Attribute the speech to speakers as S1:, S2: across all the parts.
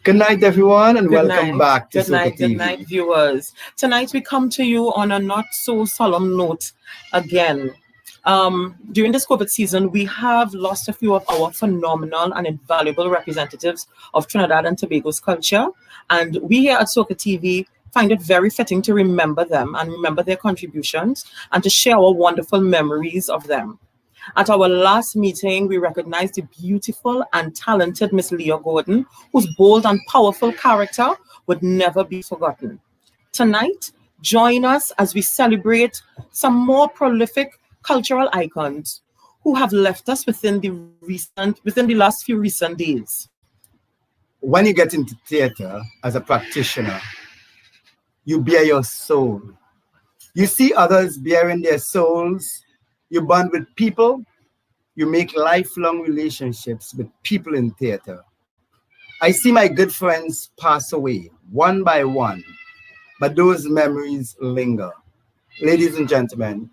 S1: Good night, everyone, and
S2: Good
S1: welcome
S2: night.
S1: back to
S2: Good
S1: SOCA
S2: night,
S1: TV.
S2: good night, viewers. Tonight we come to you on a not so solemn note again. During this COVID season, we have lost a few of our phenomenal and invaluable representatives of Trinidad and Tobago's culture. And we here at SOCA TV find it very fitting to remember them and remember their contributions and to share our wonderful memories of them. At our last meeting, we recognized the beautiful and talented Miss Leah Gordon, whose bold and powerful character would never be forgotten. Tonight, join us as we celebrate some more prolific cultural icons who have left us within the last few recent days.
S1: When you get into theater as a practitioner, you bear your soul. You see others bearing their souls. You bond with people. You make lifelong relationships with people in theater. I see my good friends pass away one by one, but those memories linger. Ladies and gentlemen,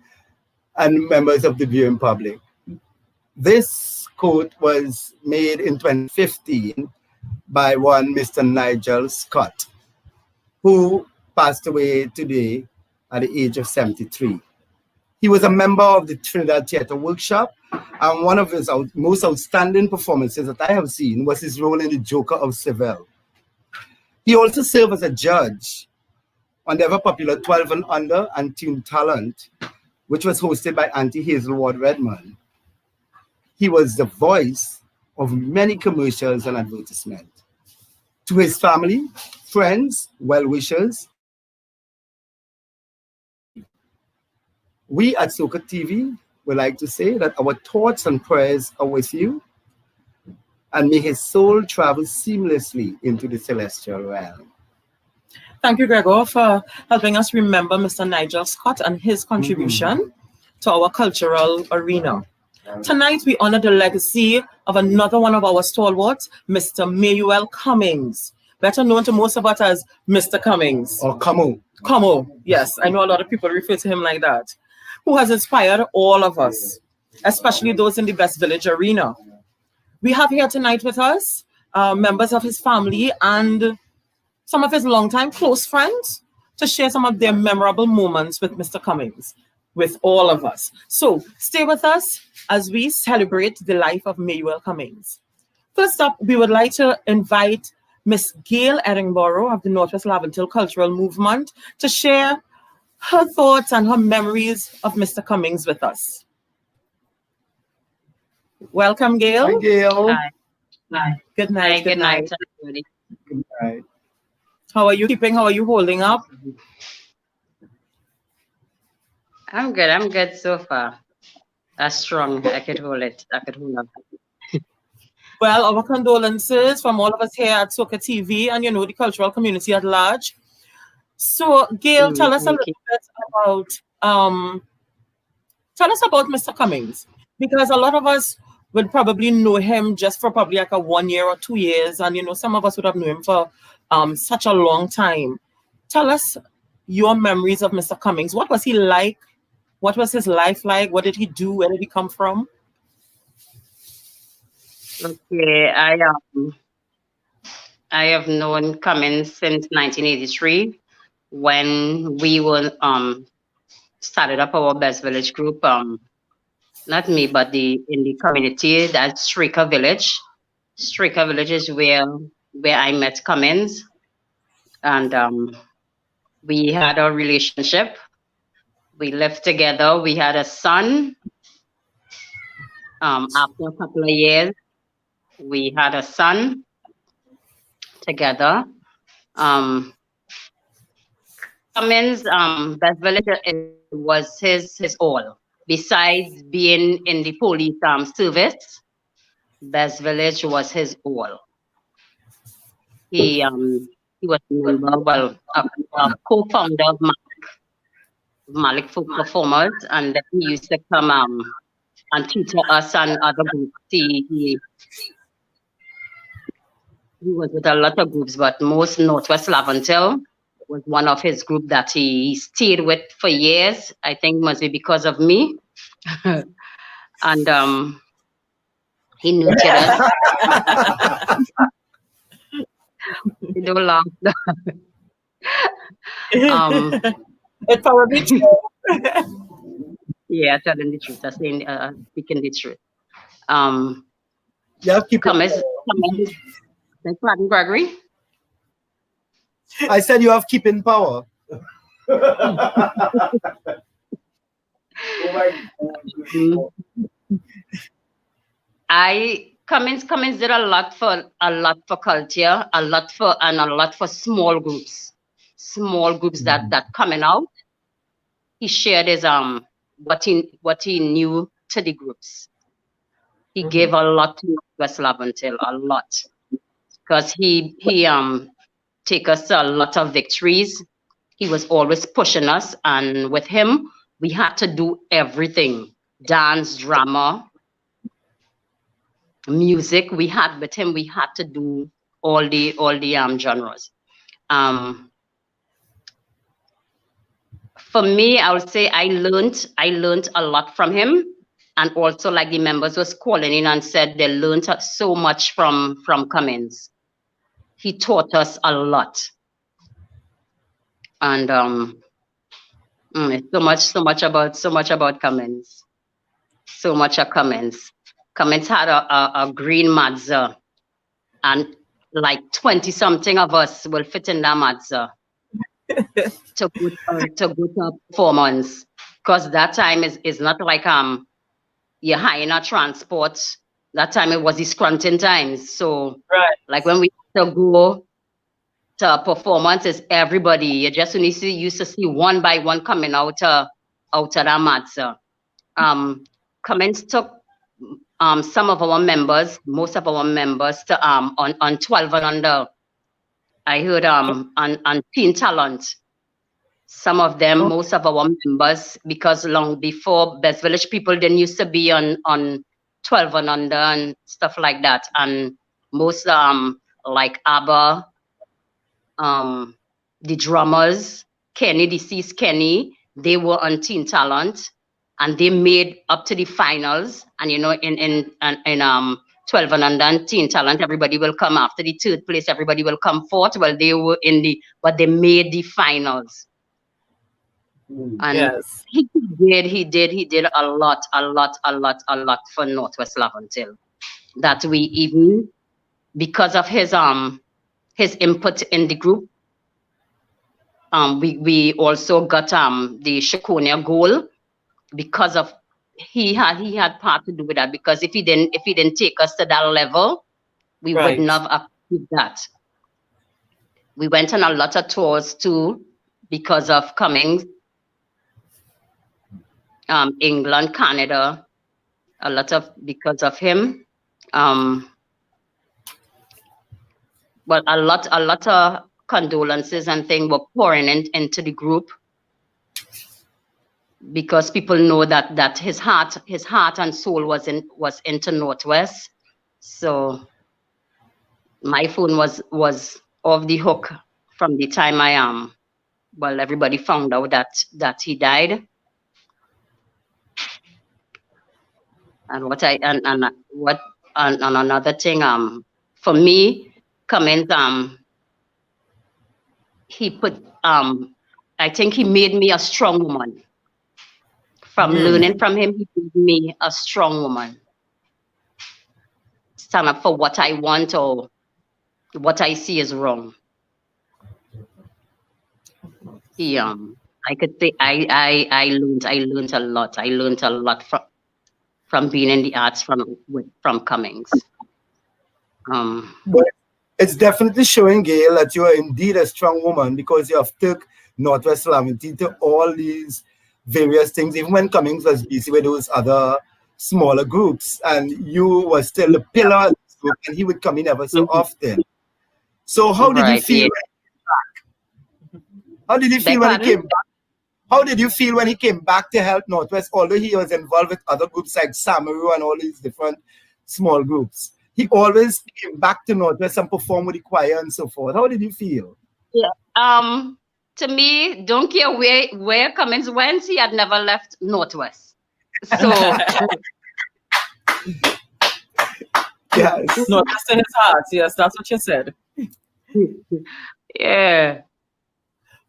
S1: and members of the viewing public, this quote was made in 2015 by one Mr. Nigel Scott, who passed away today at the age of 73. He was a member of the Trinidad Theatre Workshop, and one of his most outstanding performances that I have seen was his role in The Joker of Seville. He also served as a judge on the ever-popular 12 and Under and Teen Talent, which was hosted by Auntie Hazel Ward Redmond. He was the voice of many commercials and advertisements. To his family, friends, well-wishers, we at SOCA TV would like to say that our thoughts and prayers are with you, and may his soul travel seamlessly into the celestial realm.
S2: Thank you, Gregor, for helping us remember Mr. Nigel Scott and his contribution to our cultural arena. Tonight, we honor the legacy of another one of our stalwarts, Mr. Mayuel Cummings, better known to most of us as Mr. Cummings.
S1: Or Como.
S2: Como, yes. I know a lot of people refer to him like that, who has inspired all of us, especially those in the West Village arena. We have here tonight with us members of his family and some of his longtime close friends to share some of their memorable moments with Mr. Cummings, with all of us. So stay with us as we celebrate the life of Mayuel Cummings. First up, we would like to invite Miss Gail Edingborough of the Northwest Laventil Cultural Movement to share her thoughts and her memories of Mr. Cummings with us. Welcome, Gail.
S1: Hi, Gail.
S3: Hi. Hi.
S2: Good night.
S3: Good night, everybody.
S1: Good night.
S2: How are you keeping? How are you holding up?
S3: I'm good so far. That's strong. I could hold it. I could hold up.
S2: Well, our condolences from all of us here at SOCA TV and, you know, the cultural community at large. So, Gail, tell us a little bit about Mr. Cummings, because a lot of us would probably know him just for probably like a 1 year or 2 years, and, you know, some of us would have known him for such a long time. Tell us your memories of Mr. Cummings. What was he like? What was his life like? What did he do? Where did he come from?
S3: Okay, I have known Cummings since 1983 when we were started up our Best Village group. Not me, but in the community, that's Shrika Village. Shrika Village is where I met Cummings, and we had a relationship. We lived together. We had a son. After a couple of years, we had a son together. Cummings, Best Village was his all. Besides being in the police service, Best Village was his all. He was a member, a co-founder of Malik Folk Performers, and then he used to come and tutor us and other groups. He was with a lot of groups, but most Northwest Laventil was one of his group that he stayed with for years. I think must be because of me. And he nurtured us. You don't laugh.
S2: It's probably true.
S3: Yeah, telling the truth. I'm saying, speaking the truth.
S1: You have keeping
S3: Cummins,
S1: power.
S3: Pardon, Gregory.
S1: I said you have keeping power.
S3: Mm. Cummins did a lot for culture, a lot for small groups that coming out. He shared his what he knew to the groups. He gave a lot to West Laventille, a lot, because he take us to a lot of victories. He was always pushing us, and with him, we had to do everything: dance, drama, music. We had to do all the genres. For me, I would say I learned a lot from him, and also like the members was calling in and said they learned so much from Cummins. He taught us a lot, and so much about Cummins. So much of Cummins. Cummins had a green Mazda, and like 20 something of us will fit in that Mazda to go to performance, because that time is not like you're high in a transport. That time it was the scrunting times. So
S2: Right.
S3: like when we had to go to performances, everybody, you just used to see one by one coming out of that Mazda. Cummins took some of our members, most of our members, to on 12 and under. I heard on Teen Talent. Some of them, most of our members, because long before Best Village people didn't used to be on 12 and under and stuff like that. And most like ABBA, the drummers, Kenny, deceased Kenny, they were on Teen Talent, and they made up to the finals. And in 12 and under and Teen Talent, everybody will come after the third place. Everybody will come fourth. Well, they were but they made the finals. And
S2: Yes.
S3: he did a lot for Northwest Laventille. That we even, because of his input in the group, we also got the Shakonia goal, because of he had part to do with that, because if he didn't take us to that level, we
S2: Right.
S3: wouldn't have achieved that. We went on a lot of tours too because of Cummings. England, Canada, a lot of because of him. But a lot of condolences and things were pouring into the group, because people know that his heart and soul was into Northwest. So my phone was off the hook from the time everybody found out that he died. And another thing, for me, Cummins, he put, I think he made me a strong woman. From learning from him, he made me a strong woman. Stand up for what I want or what I see is wrong. He, I could say I learned a lot. I learned a lot from being in the arts from Cummings.
S1: But it's definitely showing, Gail, that you are indeed a strong woman, because you have took Northwest Laventille to all these various things, even when Cummings was busy with those other smaller groups, and you were still the pillar of this group, and he would come in ever so often. So how did you feel?
S3: Yeah.
S1: How did you feel when he came back? How did you feel when he came back to help Northwest, although he was involved with other groups like Samaru and all these different small groups? He always came back to Northwest and performed with the choir and so forth. How did you feel?
S3: Yeah. To me, don't care where Cummings went, he had never left Northwest. So
S1: yes.
S2: Northwest in his heart. Yes, that's what you said.
S3: Yeah.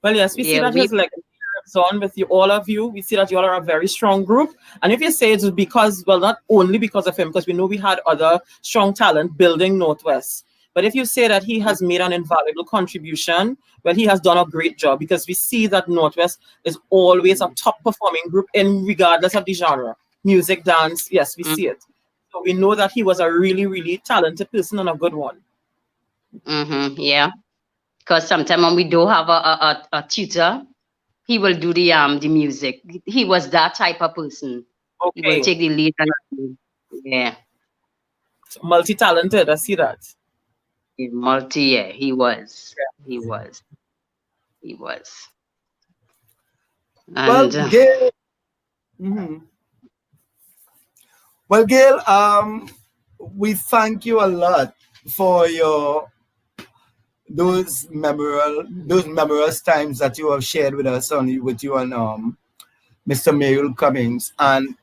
S2: Well, yes, we see
S3: Yeah.
S2: that his legacy lives on with you, all of you. We see that you all are a very strong group. And if you say it's because, well, not only because of him, because we know we had other strong talent building Northwest. But if you say that he has made an invaluable contribution, well, he has done a great job because we see that Northwest is always a top performing group in regardless of the genre. Music, dance, yes, we see it. So we know that he was a really, really talented person and a good one.
S3: Yeah. Because sometimes when we don't have a tutor, he will do the music. He was that type of person. He will
S2: Okay.
S3: take the lead and yeah.
S2: Multi-talented, I see that.
S3: Yeah, he was. He was. He was.
S1: Well,
S3: And
S1: Gail. Mhm. Well, Gail, we thank you a lot for your those memorous times that you have shared with us with you and Mr. Mayuel Cummings. And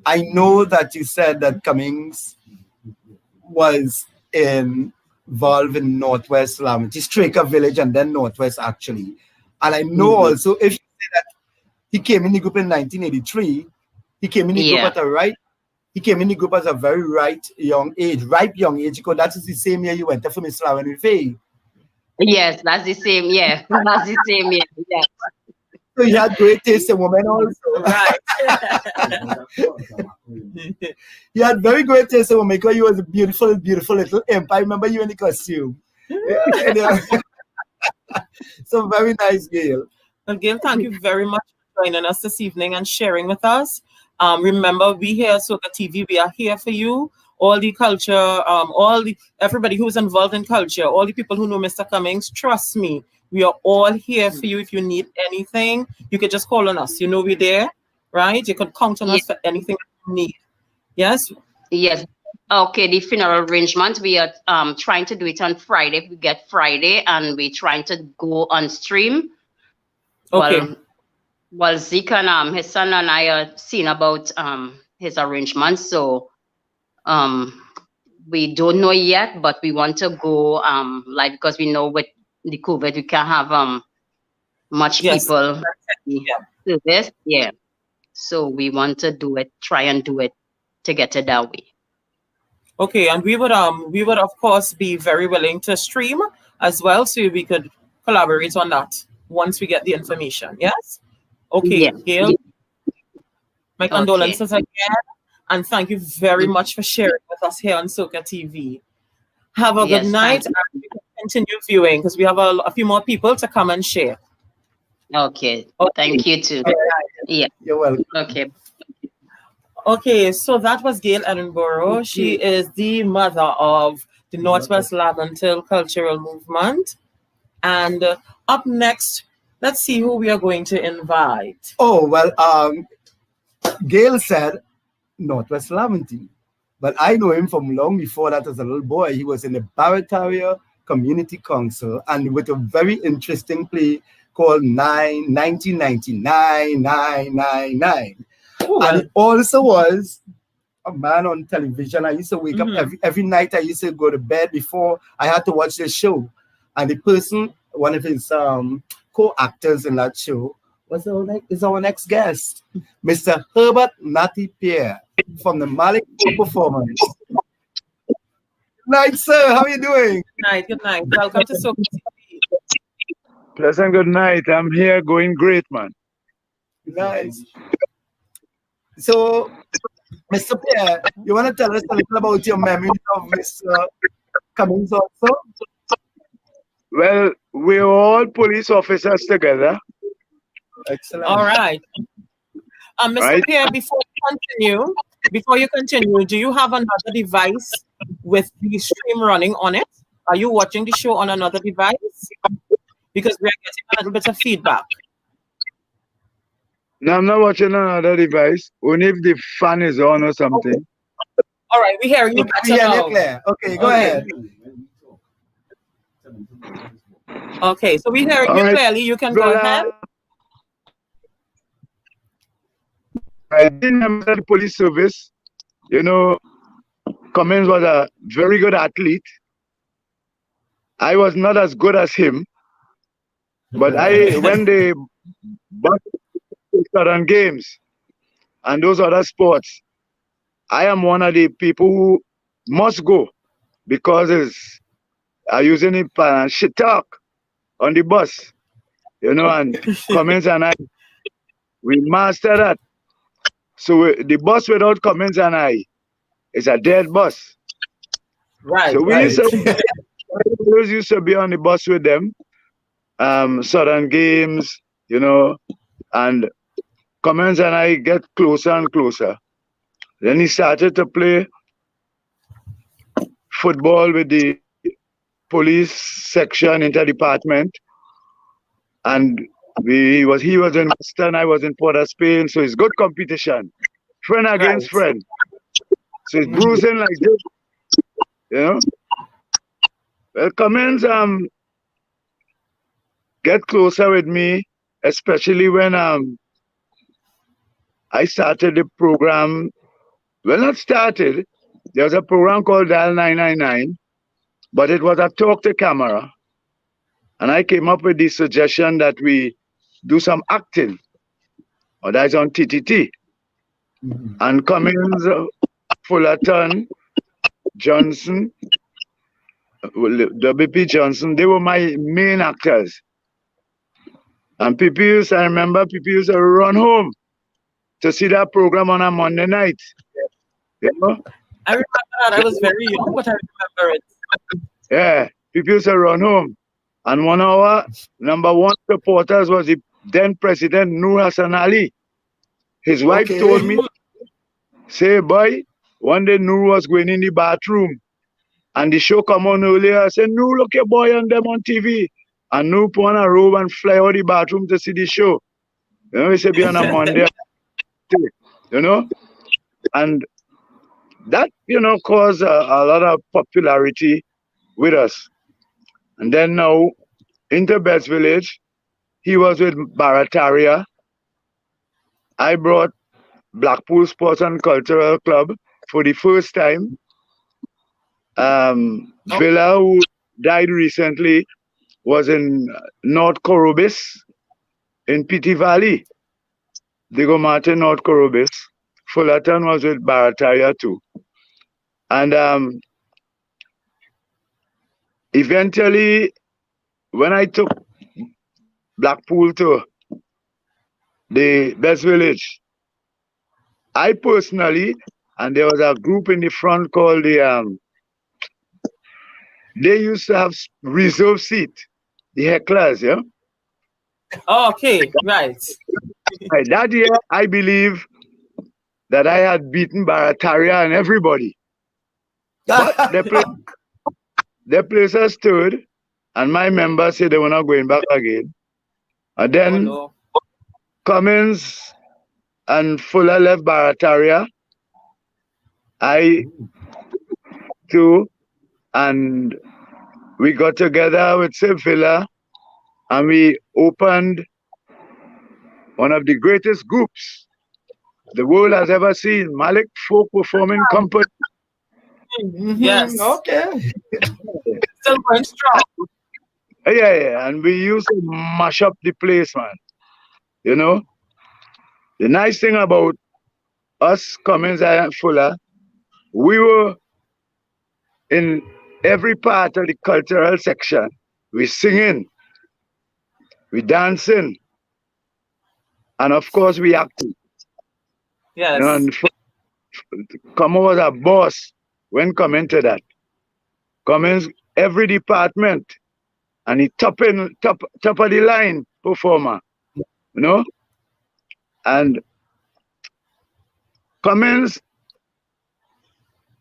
S1: I know that you said that Cummings was involved in Northwest Lamity, Straker Village, and then Northwest actually. And I know also if you say that he came in the group in 1983, he came in the group at he came in the group at a very ripe young age, because that is the same year you went to Miss Lauren Faye.
S3: yes, that's the same. Yeah, that's the same. Yeah, yeah.
S1: So you had great taste in women also.
S2: Right.
S1: You had very great taste in women because you was a beautiful, beautiful little imp. I remember you in the costume. So very nice, Gail.
S2: Well, Gail, thank you very much for joining us this evening and sharing with us. Remember, we here at SOCA TV, we are here for you. All the culture, everybody who's involved in culture, all the people who know Mr. Cummings, trust me, we are all here for you. If you need anything, you can just call on us. You know we're there, right? You can count on us for anything you need. Yes?
S3: Yes. Okay, the funeral arrangement, we are trying to do it on Friday. We get Friday and we're trying to go on stream.
S2: Okay.
S3: Well, Zeke and his son and I are seeing about his arrangements. So we don't know yet, but we want to go live because we know with the COVID we can't have much people to this. Yeah. So we want to do it, try and do it to get it that way.
S2: Okay, and we would of course be very willing to stream as well, so we could collaborate on that once we get the information. Yes? Okay, Gail. My condolences again, and thank you very much for sharing with us here on SOCA TV. Have a good night, and we can continue viewing because we have a few more people to come and share.
S3: Okay. Thank you too. Yeah.
S1: You're welcome.
S3: Okay.
S2: Okay, so that was Gail Edinburgh. She is the mother of the Northwest Laventil Cultural Movement. And up next, let's see who we are going to invite.
S1: Oh, well, Gail said Northwest Laventille. But I know him from long before that as a little boy. He was in the Barrett Community Council and with a very interesting play called 1999, 999. And it also was a man on television. I used to wake up every night. I used to go to bed before I had to watch the show. And the person, one of his co-actors in that show, is our next guest, Mr. Herbert Natty Pierre from the Malik Performance. Good night, sir. How are you doing?
S2: Good night. Good night. Welcome to SOCA TV.
S4: Pleasant good night. I'm here going great, man.
S1: Nice. So, Mr. Pierre, you want to tell us a little about your memories of Mr. Cummings also?
S4: Well, we're all police officers together.
S1: Excellent.
S2: All right. Mr. Pierre, before you continue, do you have another device with the stream running on it? Are you watching the show on another device? Because we are getting a little bit of feedback.
S4: No, I'm not watching another device. Only if the fan is on or something.
S2: Okay. All right, we're hearing you better now.
S1: Clear. Okay, go ahead.
S2: Okay, so we're hearing you clearly. You can go ahead.
S4: I didn't remember the police service. You know, Cummings was a very good athlete. I was not as good as him, but when they bought certain games and those other sports, I am one of the people who must go because I using it shit talk on the bus, and Cummings and I, we master that. So the bus without Cummings and I is a dead bus.
S2: Right,
S4: So we
S2: right.
S4: used to be on the bus with them, certain games, and Cummings and I get closer and closer. Then he started to play football with the police section inter-department, and he was in Western, I was in Port of Spain, so it's good competition, friend against friend. So it's bruising like this, Well, Cummings get closer with me, especially when I started the program. Well, not started. There was a program called Dial 999, but it was a talk to camera. And I came up with the suggestion that we do some acting, or that's on TTT. And Cummings, Fullerton, Johnson, WP Johnson, they were my main actors. And I remember people used to run home to see that program on a Monday night.
S2: I remember that. I was very young, but I remember it.
S4: Yeah, people used to run home. And one of our number one supporters was the then President Noor Hassan Ali. His wife told me, say, boy, one day Noor was going in the bathroom and the show come on earlier. I said, Noor, look your boy and them on TV. And Noor put on a robe and fly out the bathroom to see the show. He said, be on a Monday. And that, caused a lot of popularity with us. And then now, into Best Village, he was with Barataria. I brought Blackpool Sports and Cultural Club for the first time. Villa, who died recently, was in North Corobis in Pity Valley. Diego Martin, North Corobis. Fullerton was with Barataria too. And eventually, when I took Blackpool to the Best Village, I personally, and there was a group in the front called they used to have reserve seat, the hecklers, yeah?
S2: Oh, okay, right.
S4: That year, I believe that I had beaten Barataria and everybody. But the place stood, and my members said they were not going back again. And then Cummings and Fuller left Barataria. I too, and we got together with Villa and we opened one of the greatest groups the world has ever seen, Malik Folk Performing Company.
S2: Yes.
S1: Okay.
S2: Still going strong.
S4: Yeah, and we used to mash up the place, man. The nice thing about us, Cummings and Fuller, we were in every part of the cultural section. We singing, we dancing, and of course we acting.
S2: Yes.
S4: And Cummings was a boss when coming to that. Cummings, every department, and he top of the line performer, And Cummings,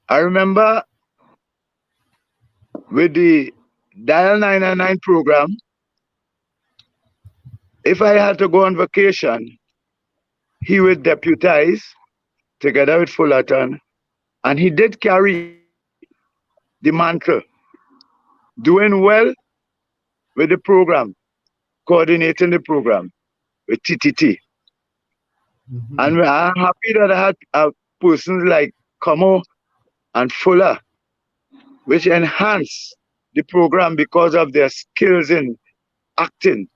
S4: I remember with the Dial 999 program, if I had to go on vacation, he would deputize together with Fullerton, and he did carry the mantle, doing well with the program, coordinating the program with TTT. And I'm happy that I had persons like Como and Fuller, which enhance the program because of their skills in acting,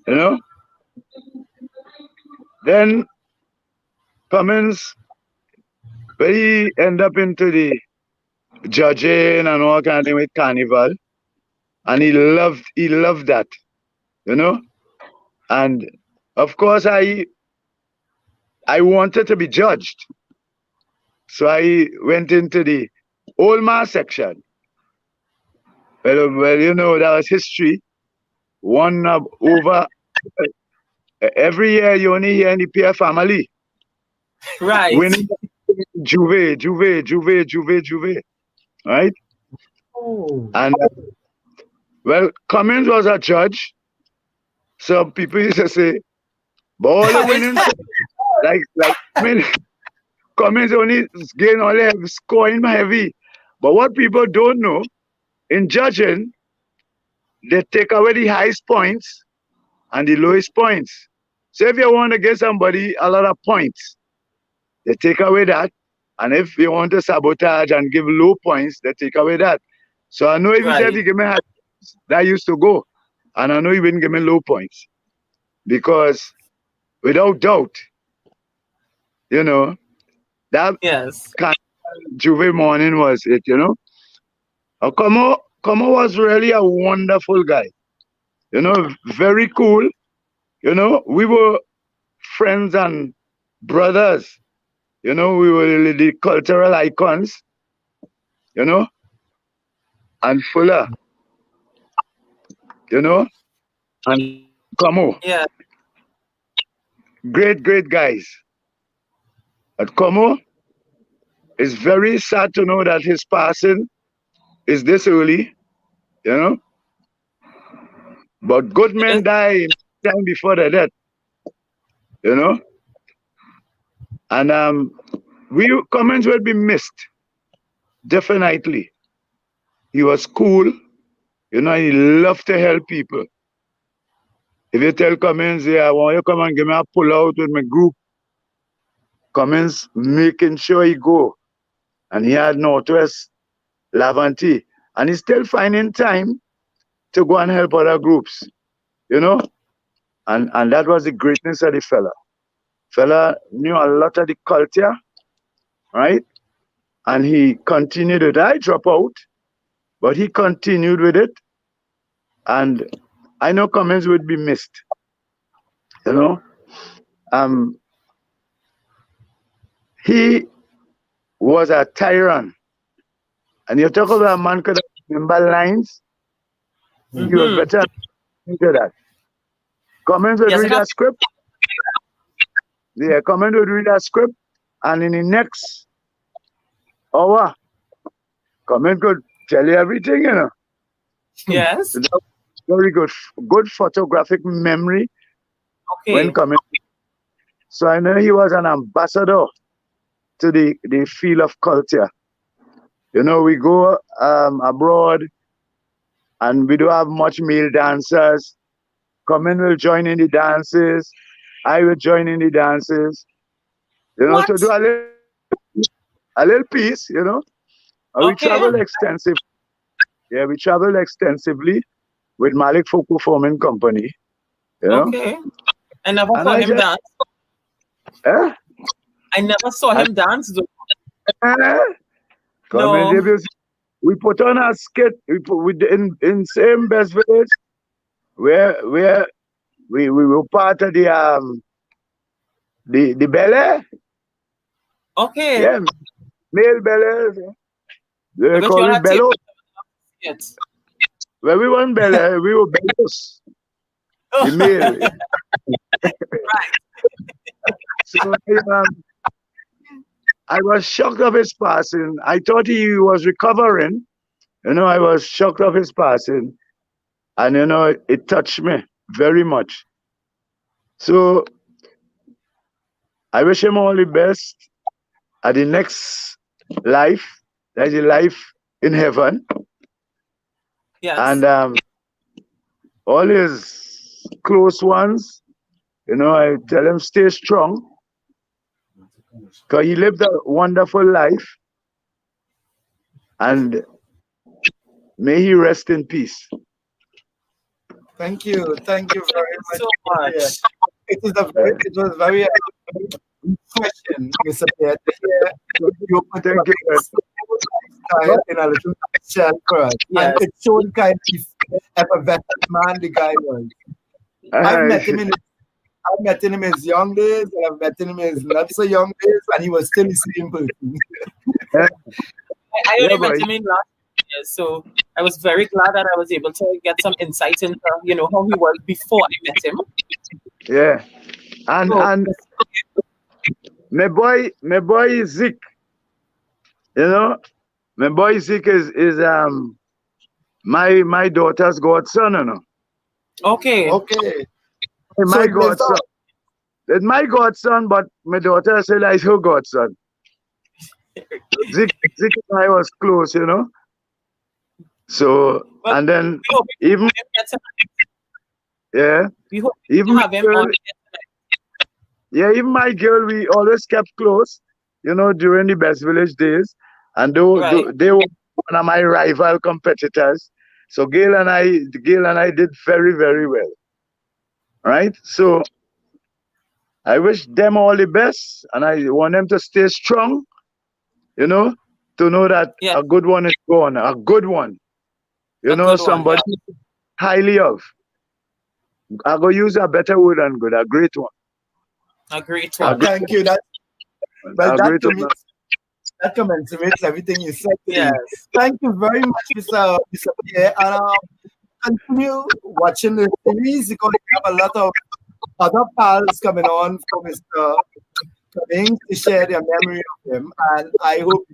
S4: you know. Then Cummings, when he end up into the judging and all kind of thing with Carnival, and he loved that, you know. And of course, I wanted to be judged, so I went into the old man section. Well, you know, that was history. One over every year, you only hear in the Pierre family
S2: Right.
S4: winning Juve, right?
S1: Oh.
S4: And well, Cummings was a judge. Some people used to say, but all the winning, like I mean, Cummings only gain only scoring heavy. But what people don't know, in judging, they take away the highest points and the lowest points. So if you want to get somebody a lot of points, they take away that. And if you want to sabotage and give low points, they take away that. So I know if you say if you give me high points, that used to go. And I know you wouldn't give me low points. Because without doubt, you know, that
S2: Yes.
S4: kind of Juve morning was it, you know. Como was really a wonderful guy. You know, very cool. You know, we were friends and brothers. You know, we were the cultural icons. You know, and Fuller. You know, and Como.
S2: Yeah.
S4: Great guys. But Como, it's very sad to know that his passing is this early. You know, but good men die time before their death. You know, and Cummings will be missed. Definitely. He was cool. You know, he loved to help people. If you tell Cummings, yeah, I want you to come and give me a pull out with my group, Cummings making sure he go. And he had Northwest, Laventille. And he's still finding time to go and help other groups. You know? And that was the greatness of the fella. Fella knew a lot of the culture, right? And he continued it. I dropped out, but he continued with it. And I know Cummings would be missed. You know? He was a tyrant. And you talk about a man could remember lines, he was better into that. Cummings would read a script. Yeah, Cummings would read a script, and in the next hour, Cummings could tell you everything, you know.
S2: Yes.
S4: Very good photographic memory when Cummings. So I know he was an ambassador to the field of culture. You know, we go abroad and we don't have much male dancers. Cummings will join in the dances. I will join in the dances. You know, to do a little piece, you know. And we travel extensively. Yeah, we travel extensively with Malik Folk Performing Company. You know?
S2: Okay. I never saw him dance.
S4: Eh?
S2: I never saw him dance though.
S4: No. We put on a skit. We put in same Best Village where we were part of the ballet.
S2: Okay.
S4: Yeah, male ballets. They call it bellows.
S2: Yes.
S4: When we weren't ballet, we were bellows. The male.
S2: Right.
S4: So I was shocked of his passing. I thought he was recovering. You know, I was shocked of his passing. And, you know, it touched me very much. So I wish him all the best at the next life. There's a life in heaven.
S2: Yes.
S4: And all his close ones, you know, I tell him stay strong. Because he lived a wonderful life. And may he rest in peace.
S1: Thank you very much.
S2: So much.
S1: Yeah. It was very refreshing, Mr. Pierre, to hear your
S4: Thank you.
S1: style in a little nutshell for us.
S2: Yes.
S1: And it showed kind of effervescent man the guy was. I've met him in his young days, and I've met him in his not so young days, and he was still the same person.
S2: I only met him in last year, so I was very glad that I was able to get some insight into, how he was before I met him.
S4: Yeah. And my boy Zeke, my boy Zeke is my daughter's godson,
S2: Okay.
S4: My godson. It's my godson, but my daughter said like her godson. Zeke and I was close, So
S2: Well,
S4: and then
S2: we hope
S4: even
S2: we hope
S4: even
S2: to have him on.
S4: even my girl, we always kept close, during the Best Village days. And they were one of my rival competitors. So Gail and I did very, very well. Right? So I wish them all the best, and I want them to stay strong, to know that a good one is gone. A good one. Somebody highly of. I go use a better word than good, a great one.
S2: A great one.
S1: Thank you. That commentates everything you said.
S2: Yes.
S1: Thank you very much, Mr. Pierre. And continue watching the series because we have a lot of other pals coming on for Mr. Cummings to share their memory of him. And I hope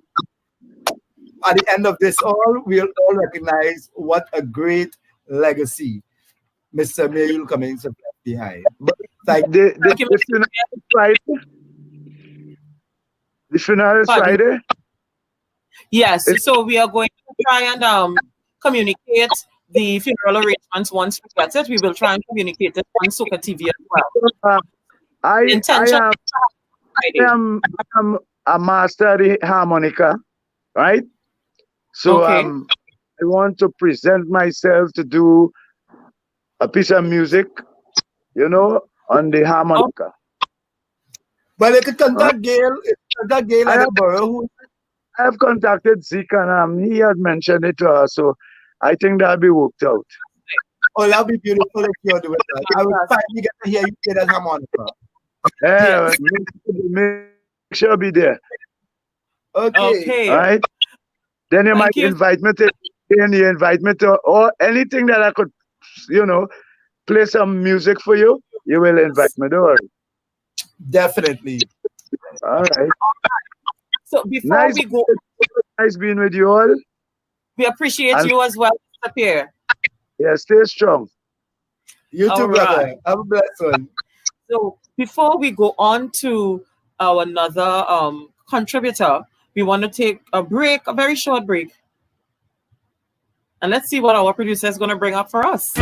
S1: at the end of this we'll all recognize what a great legacy Mr. Mayuel Cummings have left behind.
S4: The finale is Friday?
S2: Yes, so we are going to try and communicate the funeral arrangements once we get it. We will try and communicate it on SOCA TV as well.
S4: I am a master of the harmonica, right? So I want to present myself to do a piece of music, on the harmonica.
S1: But you could contact Gail. I
S4: have contacted Zeke and he has mentioned it to her, so I think that'll be worked out.
S1: Oh, that'll be beautiful if you're doing that. I will finally get to hear you play that harmonica.
S4: Yeah, make sure I'll be there.
S1: Okay.
S4: All right. Then you might invite me to, or anything that I could, play some music for you. You will invite me, don't worry.
S1: Definitely.
S4: All right.
S2: So before we go,
S4: nice being with you all.
S2: We appreciate you as well, Mr. Pierre.
S4: Yeah, stay strong.
S1: You too, brother. Have a blessed one.
S2: So before we go on to our another contributor, we want to take a break, a very short break. And let's see what our producer is going to bring up for us.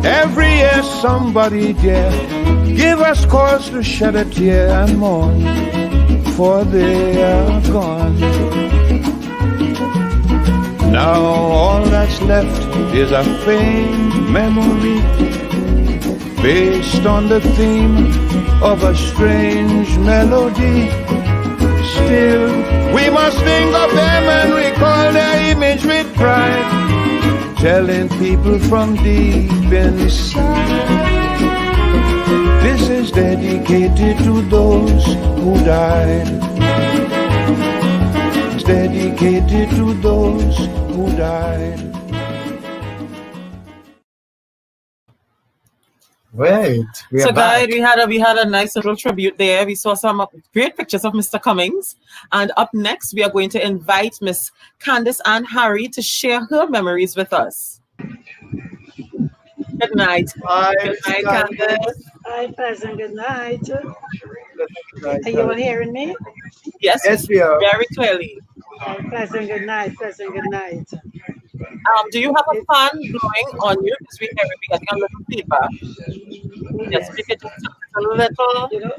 S5: Every year somebody dear give us cause to shed a tear and mourn, for they are gone. Now all that's left is a faint memory based on the theme of a strange melody. Still, we must think of them and recall their image with pride, telling people from deep inside, this is dedicated to those who died. It's dedicated to those who died.
S1: Right.
S2: So guys, we had a nice little tribute there. We saw some great pictures of Mr. Cummings. And up next, we are going to invite Miss Candice Ann Harry to share her memories with us. Good night.
S1: Bye.
S2: Good night, Candice.
S6: Hi, pleasant good night.
S1: Right,
S6: Are you all hearing me?
S2: Yes,
S1: yes, we are.
S2: very clearly.
S6: Hi, pleasant good night, pleasant good night.
S2: Do you have a
S6: It,
S2: fan blowing on you? Because we're getting a little feedback. Yes,
S6: yes,
S2: make it just a little
S6: you know,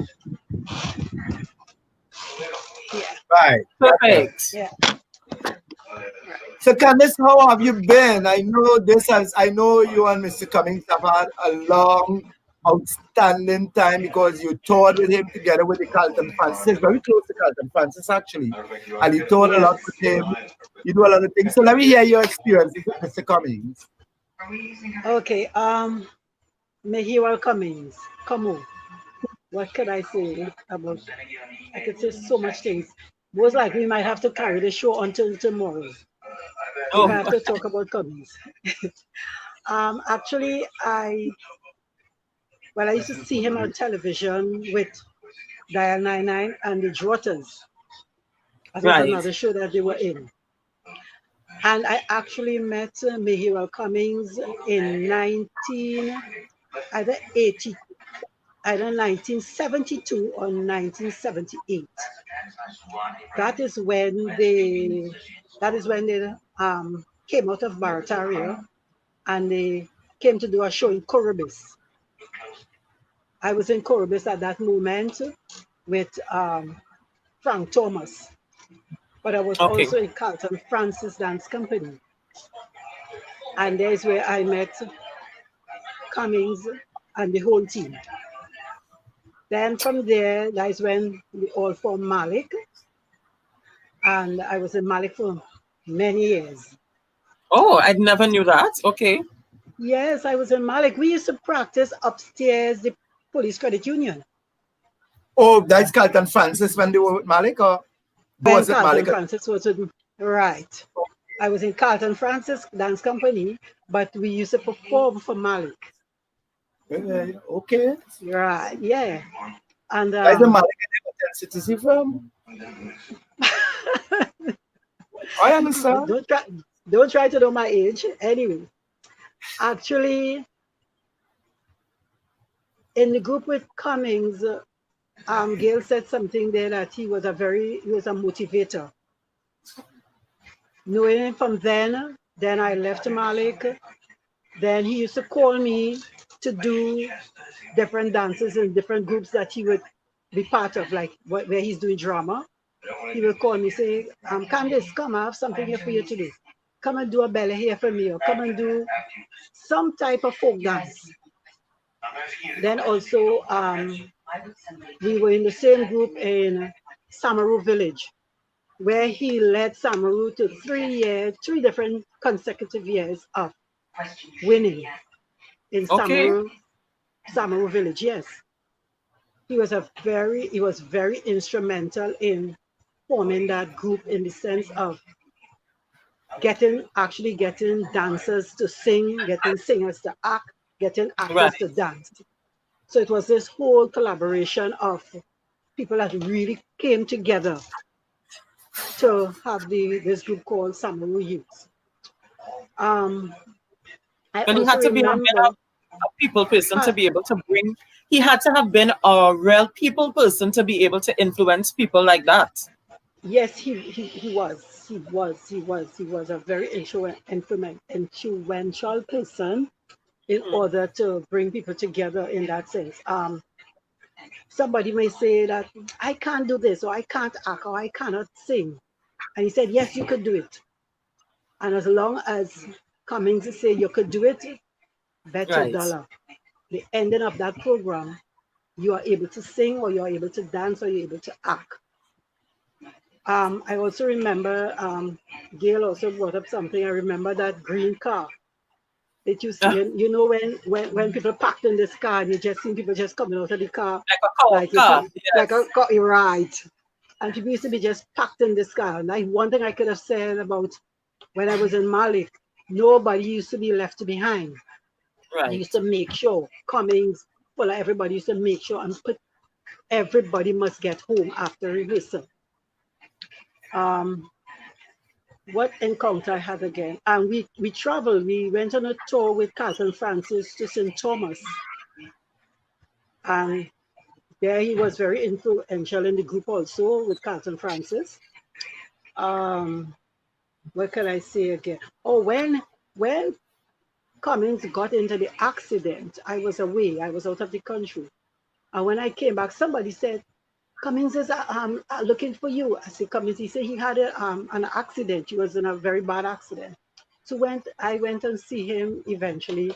S6: yeah,
S1: Right. Okay.
S2: perfect.
S6: yeah.
S1: So Candice, how have you been? I know you and Mr. Cummings have had a long, outstanding time because you toured with him together with the Carlton Francis, very close to Carlton Francis actually. And you toured a lot
S6: Yes.
S1: with him. You do a lot of things. So let me hear your experiences with Mr. Cummings.
S6: Okay, Mayuel Cummings. Come on. What could I say about? I could say so much things. Most likely, we might have to carry the show until tomorrow if I
S2: Oh,
S6: have to talk about Cummings. Actually, I used to see him on television with Dial 99 and the Drotters. That was
S2: right.
S6: another show that they were in. And I actually met Mayuel Cummings in either 80, either 1972 or 1978. That is when they came out of Barataria and they came to do a show in Corobis. I was in Corobis at that moment with Frank Thomas, but I was
S2: Okay.
S6: also in Carlton Francis Dance Company. And there's where I met Cummings and the whole team. Then from there, that is when we all formed Malik. And I was in Malik for many years.
S2: Oh, I never knew that. Okay.
S6: Yes, I was in Malik. We used to practice upstairs, the police credit union.
S1: Oh, that's Carlton Francis when they were with Malik, or
S6: When
S1: was it
S6: Carlton
S1: Malik?
S6: Francis was with me. Right. I was in Carlton Francis Dance Company, but we used to perform for Malik.
S1: Okay.
S6: Right, yeah. And
S1: That's the Malik citizen from. I understand.
S6: don't try to know my age. Anyway, actually, in the group with Cummings, Gail said something there that he was a motivator. Knowing him from then I left Malik. Then he used to call me to do different dances in different groups that he would be part of, like where he's doing drama. He will call me, say, Candice, come, I have something here for you to do. Come and do a belly here for me, or come and do some type of folk dance. Then also, we were in the same group in Samaru Village, where he led Samaru to 3 different consecutive years of winning in
S2: Okay.
S6: Samaru Village. Yes, he was very instrumental in forming that group in the sense of getting dancers to sing, getting singers to act, getting actors
S2: Right.
S6: to dance. So it was this whole collaboration of people that really came together to have this group called Samaru Youth. I
S2: And he
S6: also
S2: had to be have been
S6: remember,
S2: a people person to be able to bring. He had to have been a real people person to be able to influence people like that.
S6: yes, he was a very influential person in order to bring people together in that sense. Somebody may say that I can't do this, or I can't act, or I cannot sing. And he said, yes, you could do it. And as long as Cummings say you could do it, bet your
S2: Right.
S6: dollar. The ending of that program, you are able to sing, or you are able to dance, or you're able to act. I also remember Gail also brought up something. I remember that green car that you see, you know, when people packed in this car and you just see people just coming out of the car,
S2: Like a car. Yes.
S6: like a car, right? And people used to be just packed in this car. And one thing I could have said about when I was in Malik, nobody used to be left behind.
S2: Right.
S6: They used to make sure Cummings, well, everybody used to make sure and put everybody must get home after rehearsal. What encounter I had again? And we traveled. We went on a tour with Carlton Francis to St. Thomas. And there he was very influential in the group also with Carlton Francis. What can I say again? Oh, when Cummings got into the accident, I was away. I was out of the country. And when I came back, somebody said, Cummings is looking for you. I said, Cummings, he said he had an accident. He was in a very bad accident. So I went and see him eventually.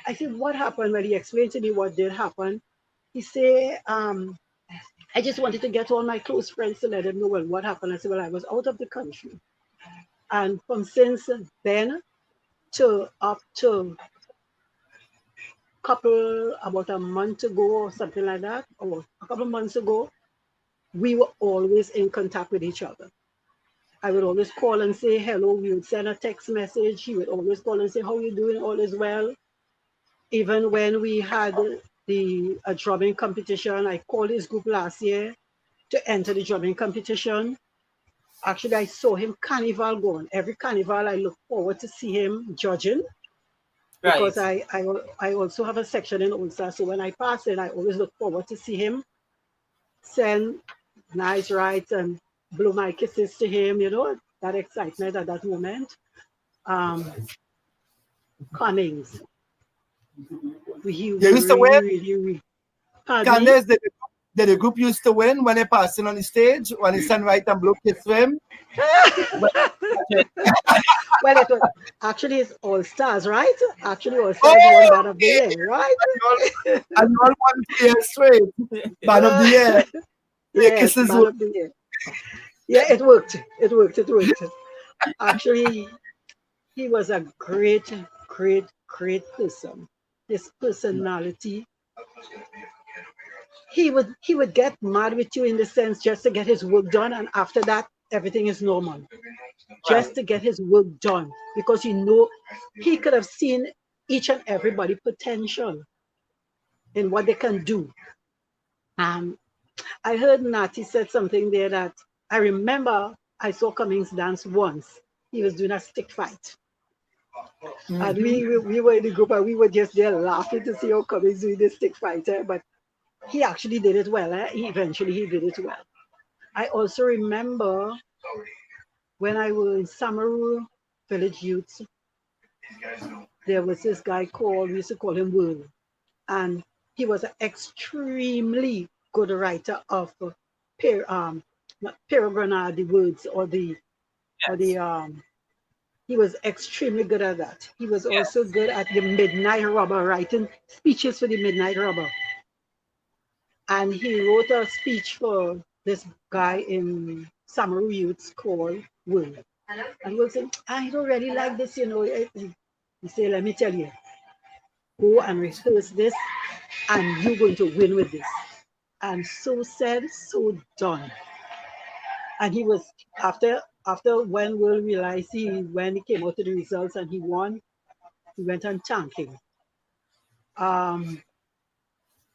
S6: I said, what happened? Well, he explained to me what did happen. He said, I just wanted to get all my close friends to let them know, well, what happened. I said, well, I was out of the country. And from since then to up to about a month ago or something like that, or a couple of months ago, we were always in contact with each other. I would always call and say hello. We would send a text message. He would always call and say, how are you doing? All is well. Even when we had a drumming competition, I called his group last year to enter the drumming competition. Actually, I saw him carnival going. Every carnival, I look forward to see him judging. Because I also have a section in Ulster. So when I pass in, I always look forward to see him send nice rides and blow my kisses to him, you know, that excitement at that moment. Cummings.
S1: You used to win?
S6: Really.
S1: Candace, did the group used to win when they passing on the stage? When they stand right and blow kiss to him?
S6: Well, it was actually it's All Stars, right? Actually, All Stars won Band of the Year, right?
S1: And you all 1 year straight. Band of the Year.
S6: Yes, Band of the Year. Yeah, it worked. Actually, he was a great person. His personality. He would get mad with you in the sense just to get his work done, and after that, everything is normal. Just to get his work done, because you know he could have seen each and everybody potential in what they can do. I heard Natty said something there that I remember I saw Cummings dance once. He was doing a stick fight. And we were in the group and we were just there laughing to see how Cummings doing the stick fight. But he actually did it well. Eventually he did it well. I also remember when I was in Samaru Village Youth, there was this guy we used to call him Will. And he was an extremely good writer of Peregrine, the words he was extremely good at that. He was also good at the Midnight Robber, writing speeches for the Midnight Robber. And he wrote a speech for this guy in Samaru Youth called Will. And Will said, I don't really like this, you know. He said, let me tell you, go and rehearse this and you're going to win with this. And so said, so done. And he was, after when Will realized when he came out to the results and he won, he went on thanking.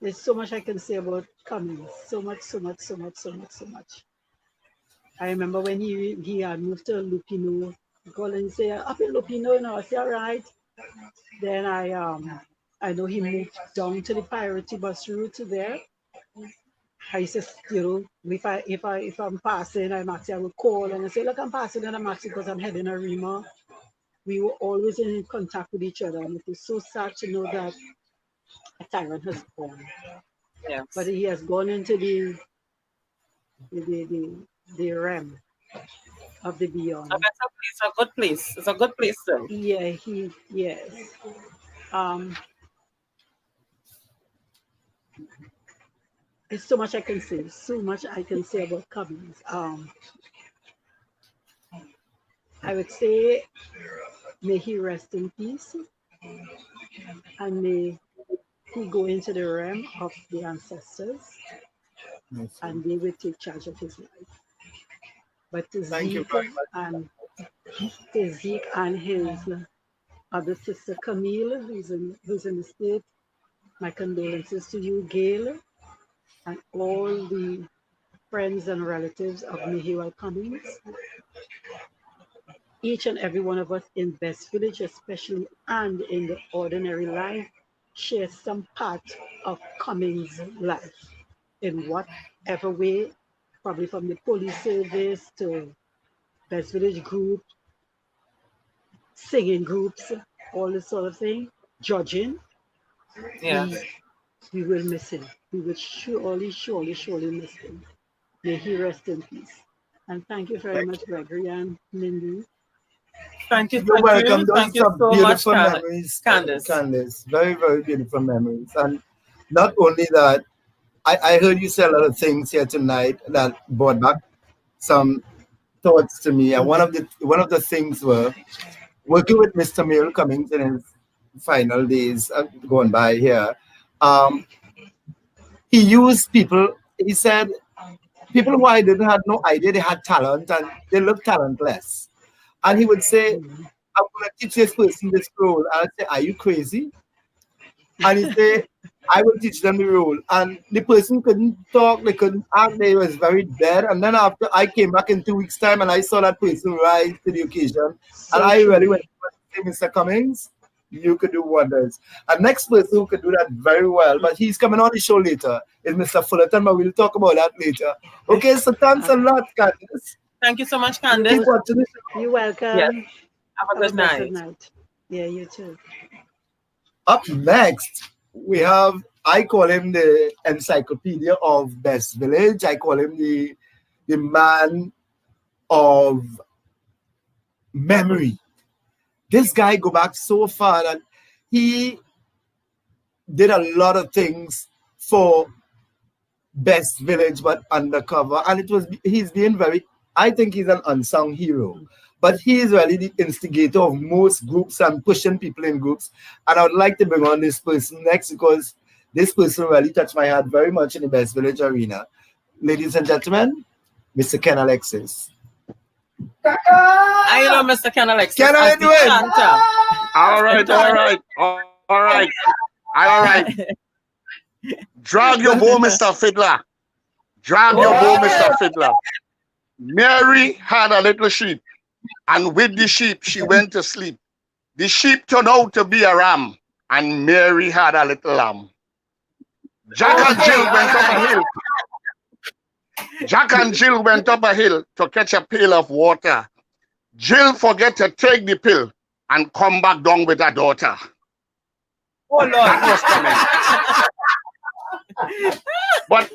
S6: There's so much I can say about Cummings. So much. I remember when he had moved to Lupino, he called and say, up in Lupino, I say, all right. Then I know he moved down to the Priority Bus route there. I said, you know, if I'm passing, I would call and I say, look, I'm passing and I'm actually because I'm heading a Rima. We were always in contact with each other, and it is so sad to know that a tyrant has gone.
S2: Yes.
S6: But he has gone into the realm of the beyond.
S2: It's a good place. It's a good place, though.
S6: Yeah, yes. There's so much I can say about Cummings. I would say, may he rest in peace, and may he go into the realm of the ancestors, and they will take charge of his life. But to Zeke and his other sister Camille, who's in the States, my condolences to you, Gail, and all the friends and relatives of Mayuel Cummings. Each and every one of us in Best Village, especially, and in the ordinary life, share some part of Cummings' life in whatever way, probably from the police service to Best Village group, singing groups, all this sort of thing, judging.
S2: Yeah.
S6: We will miss him. We will surely, surely, surely miss him. May he rest in peace. And thank you very much, Gregory and Mindy.
S2: Thank you.
S1: You're welcome. Those
S2: Thank you
S1: are
S2: so much,
S1: beautiful memories,
S2: Candace.
S1: Candace. Very, very beautiful memories. And not only that, I heard you say a lot of things here tonight that brought back some thoughts to me. And one of the things were working with Mr. Mayuel Cummings in his final days going by here. He used people. He said people who I didn't have no idea they had talent and they looked talentless. And he would say, I'm going to teach this person this role. And I'd say, are you crazy? And he'd say, I will teach them the role. And the person couldn't talk, they couldn't act, they was very dead. And then after I came back in 2 weeks' time and I saw that person rise to the occasion.
S6: So
S1: And I
S6: true.
S1: really went to say, Mr. Cummings, you could do wonders. And next person who could do that very well, but he's coming on the show later, is Mr. Fullerton, but we'll talk about that later. Okay, so thanks a lot, Candace.
S2: Thank you so much, Candace.
S1: Keep watching the show.
S6: You're welcome.
S2: Yes. Have a good
S6: blessed
S2: night.
S6: Yeah, you too.
S1: Up next, we have, I call him the encyclopedia of Best Village. I call him the man of memory. This guy go back so far that he did a lot of things for Best Village, but undercover. And he's being very, I think he's an unsung hero. But he is really the instigator of most groups and pushing people in groups. And I would like to bring on this person next because this person really touched my heart very much in the Best Village arena. Ladies and gentlemen, Mr. Ken Alexis.
S2: I know Mr. Ken Alexis.
S1: Ken, how you doing?
S7: All right. Drag your bow, Mr. Fiddler. Drag your bow, Mr. Fiddler. Mary had a little sheep, and with the sheep, she went to sleep. The sheep turned out to be a ram, and Mary had a little lamb. Jack and Jill went up a hill. Jack and Jill went up a hill to catch a pail of water. Jill forget to take the pill and come back down with her daughter.
S1: Oh, Lord.
S7: That was coming. But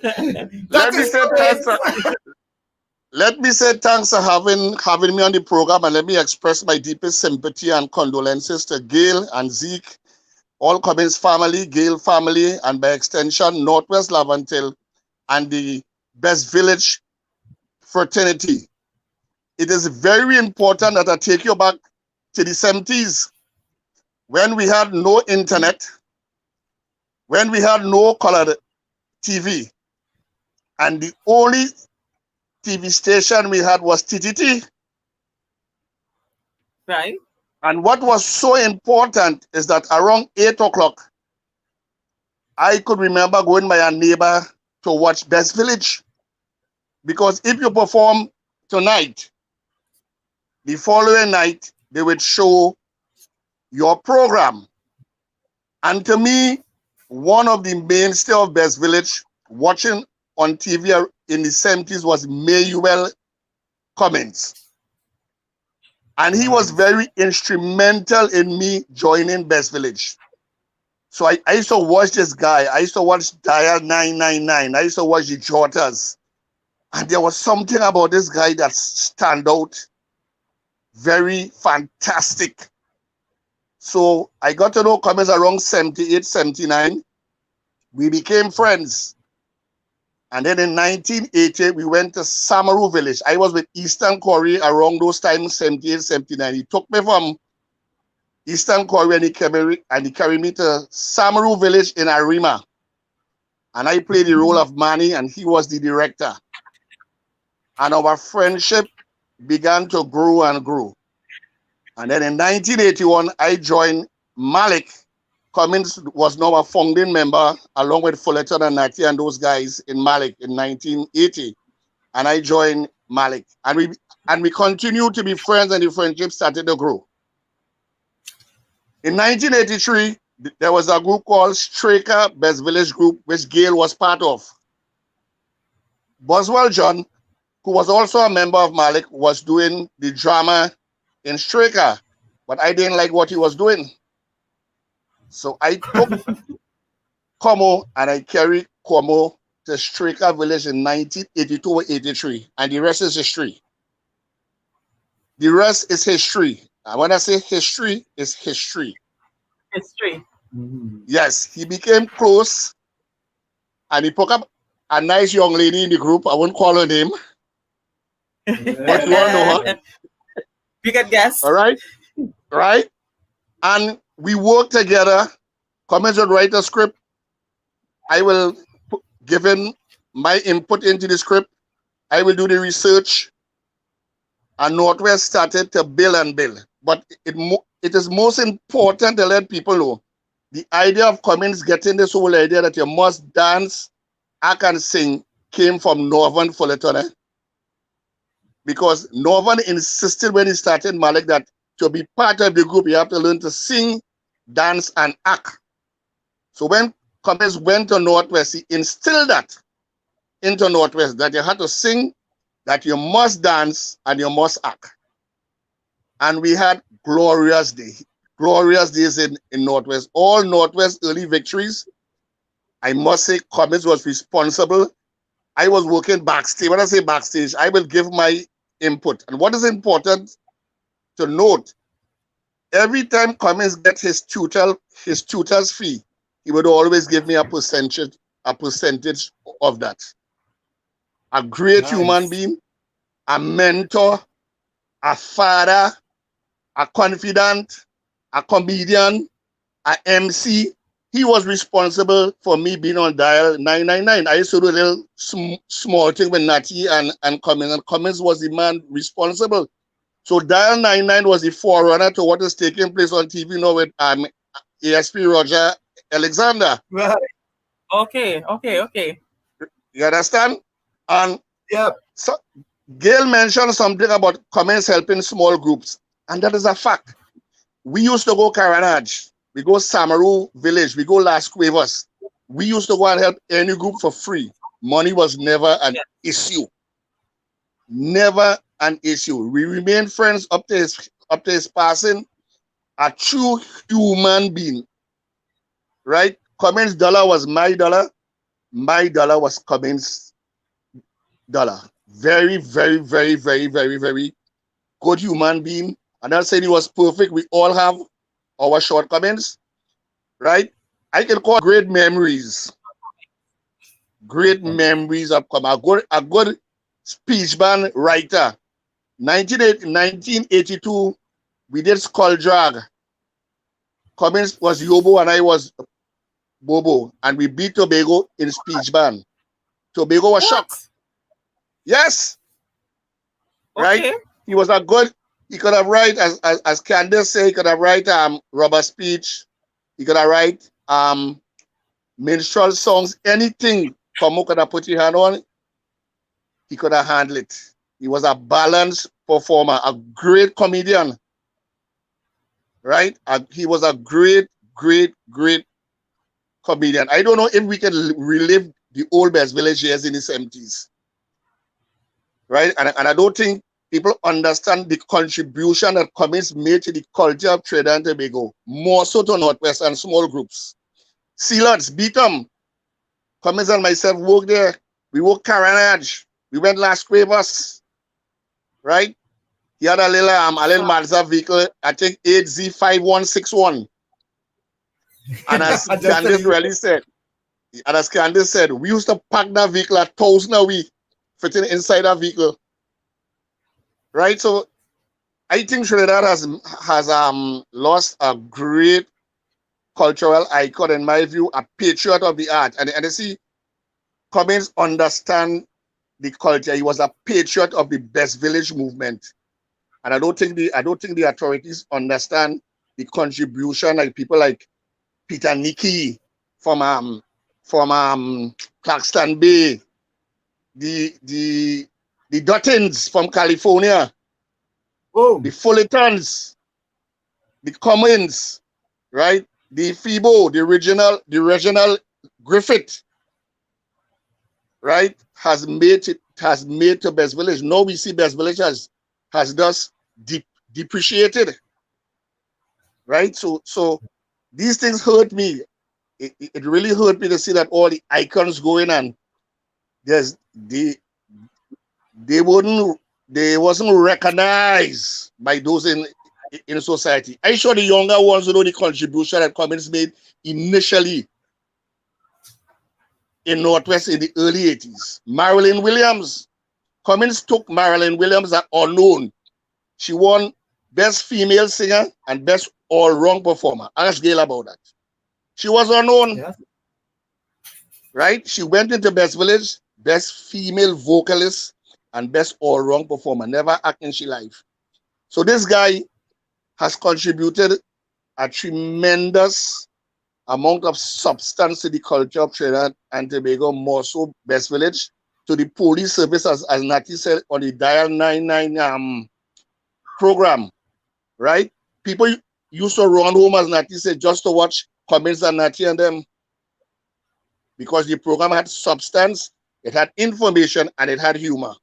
S7: let me say thanks for having me on the program, and let me express my deepest sympathy and condolences to Gail and Zeke, all Cummings family, Gail family, and by extension, Northwest Laventille, and the Best Village fraternity. It is very important that I take you back to the 70s when we had no internet, when we had no colored TV, and the only TV station we had was TTT.
S2: Right.
S7: And what was so important is that around 8 o'clock, I could remember going by a neighbor to watch Best Village. Because if you perform tonight, the following night, they would show your program. And to me, one of the mainstay of Best Village watching on TV in the 70s was Mayuel Cummings. And he was very instrumental in me joining Best Village. So I used to watch this guy. I used to watch Dial 999. I used to watch the Jotters. And there was something about this guy that stand out. Very fantastic. So I got to know Cummings around 78, 79. We became friends. And then in 1980, we went to Samaru Village. I was with Eastern Corey around those times, 78, 79. He took me from Eastern Corey and he carried me to Samaru Village in Arima. And I played the role of Manny and he was the director. And our friendship began to grow and grow. And then in 1981, I joined Malik. Cummings was now a founding member along with Fullerton and Natty and those guys in Malik in 1980. And I joined Malik. And we continued to be friends and the friendship started to grow. In 1983, there was a group called Straker Best Village Group, which Gail was part of. Boswell John, who was also a member of Malik, was doing the drama in Straker, but I didn't like what he was doing. So I took Como and I carried Como to Straker Village in 1982 or 83, and the rest is history. The rest is history. And when I say history, it's history.
S2: History.
S7: Yes, he became close, and he picked up a nice young lady in the group. I won't call her name, but you all know her.
S2: You can guess.
S7: All right, right? And we work together. Cummings would write a script. I will give him my input into the script. I will do the research. And Northwest started to build and build. But it is most important to let people know the idea of Cummings getting this whole idea that you must dance, act, and sing came from Northern Fullerton. Because Northern insisted when he started Malik that to be part of the group, you have to learn to sing, dance, and act. So when Cummings went to Northwest, he instilled that into Northwest, that you had to sing, that you must dance, and you must act. And we had glorious days in Northwest. All Northwest early victories, I must say Cummings was responsible. I was working backstage. When I say backstage, I will give my input. And what is important to note, every time Cummings gets his tutor's fee, he would always give me a percentage of that. A great human being, a mentor, a father, a confidant, a comedian, a MC. He was responsible for me being on dial 999. I used to do a little small thing with Natty and Cummings, and Cummings was the man responsible. So dial 99 was the forerunner to what is taking place on TV now with ASP Roger Alexander.
S1: Right.
S2: Okay.
S7: You understand? And
S1: Yeah.
S7: so Gail mentioned something about Cummings helping small groups, and that is a fact. We used to go Caranage, we go Samaru Village, we go Las Cuevas. We used to go and help any group for free. Money was never an issue. Never an issue. We remained friends up to his passing. A true human being. Right? Cummings' dollar was my dollar. My dollar was Cummings' dollar. Very, very, very, very, very, very good human being. I'm not saying he was perfect. We all have our shortcomings, right? I can call great memories. Great memories of Cummings. A good speech band writer. 1982, we did Skull Drag. Cummings was Yobo and I was Bobo, and we beat Tobago in speech band. Tobago was shocked. Yes. Right?
S2: Okay.
S7: He was a good, he could have write, as Candace said, he could have write rubber speech, he could have write minstrel songs, anything Como could have put his hand on, he could have handled it. He was a balanced performer, a great comedian. Right? He was a great, great, great comedian. I don't know if we can relive the old Best Village years in the 70s. Right? And I don't think people understand the contribution that Cummings made to the culture of Trinidad and Tobago, more so to Northwest and small groups. Sealots, Beatum, Cummings and myself worked there. We worked Caranage. We went Las Cuevas. Right? He had a little Mazda vehicle, I think 8Z5161. And as Candace really said, we used to pack that vehicle at 1,000 a week, fitting inside that vehicle. Right? So I think Trinidad has lost a great cultural icon, in my view, a patriot of the art. And you see, Cummings understand the culture. He was a patriot of the Best Village movement. And I don't think the authorities understand the contribution, like people like Peter Nicky from Claxton Bay, the Duttons from California, the Fullertons, the Cummins, right? the FIBO, the regional Griffith, right, has made to Best Village. Now we see Best Village has thus depreciated, right? So these things hurt me. It really hurt me to see that all the icons going, and they wasn't recognized by those in society. I sure the younger ones know the contribution that Cummings made initially in Northwest in the early 80s. Marilyn Williams. Cummings took Marilyn Williams, an unknown. She won Best Female Singer and Best All-Round Performer. Ask Gail about that. She was unknown.
S1: Yeah.
S7: Right? She went into Best Village, Best Female Vocalist, and Best All-Round Performer. Never act in she life. So this guy has contributed a tremendous amount of substance to the culture of Trinidad and Tobago, more so Best Village, to the police service, as Natty said, on the Dial 99 program, right? People used to run home, as Natty said, just to watch Cummings and Natty and them, because the program had substance, it had information, and it had humor,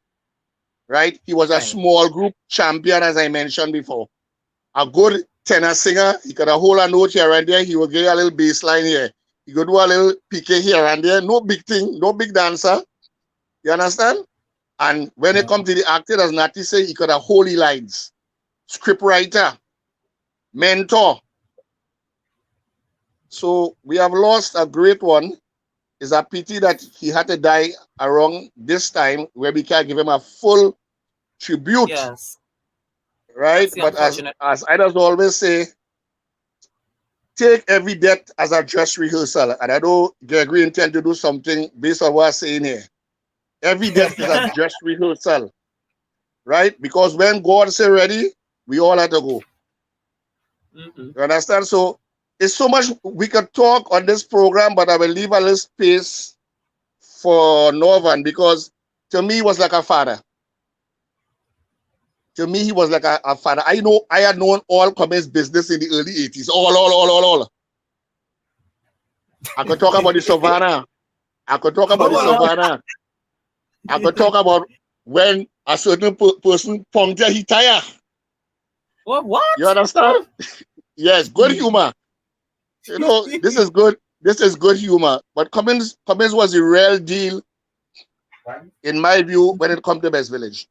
S7: right? He was a small group champion, as I mentioned before. A good tenor singer, he could hold a note here and there, he would get a little bass line here. He could do a little pique here and there, no big thing, no big dancer. You understand? And when it comes to the acting, as Natty said, he could have holy lines. Script writer, mentor. So we have lost a great one. It's a pity that he had to die around this time where we can't give him a full tribute.
S2: Yes.
S7: Right? But as I just always say, take every death as a dress rehearsal. And I know Gregory intend to do something based on what I'm saying here. Every death is a dress rehearsal. Right? Because when God say ready, we all have to go. You understand? So it's so much we could talk on this program, but I will leave a little space for Norvan, because to me he was like a father. To me, he was like a father. I had known all Cummings business in the early 80s. All. I could talk about the Savannah. I could talk about the Savannah. I could talk about when a certain person punctured his tire.
S2: What?
S7: You understand? Yes, good humor. You know, this is good. This is good humor. But Cummings was the real deal, in my view, when it comes to Best Village.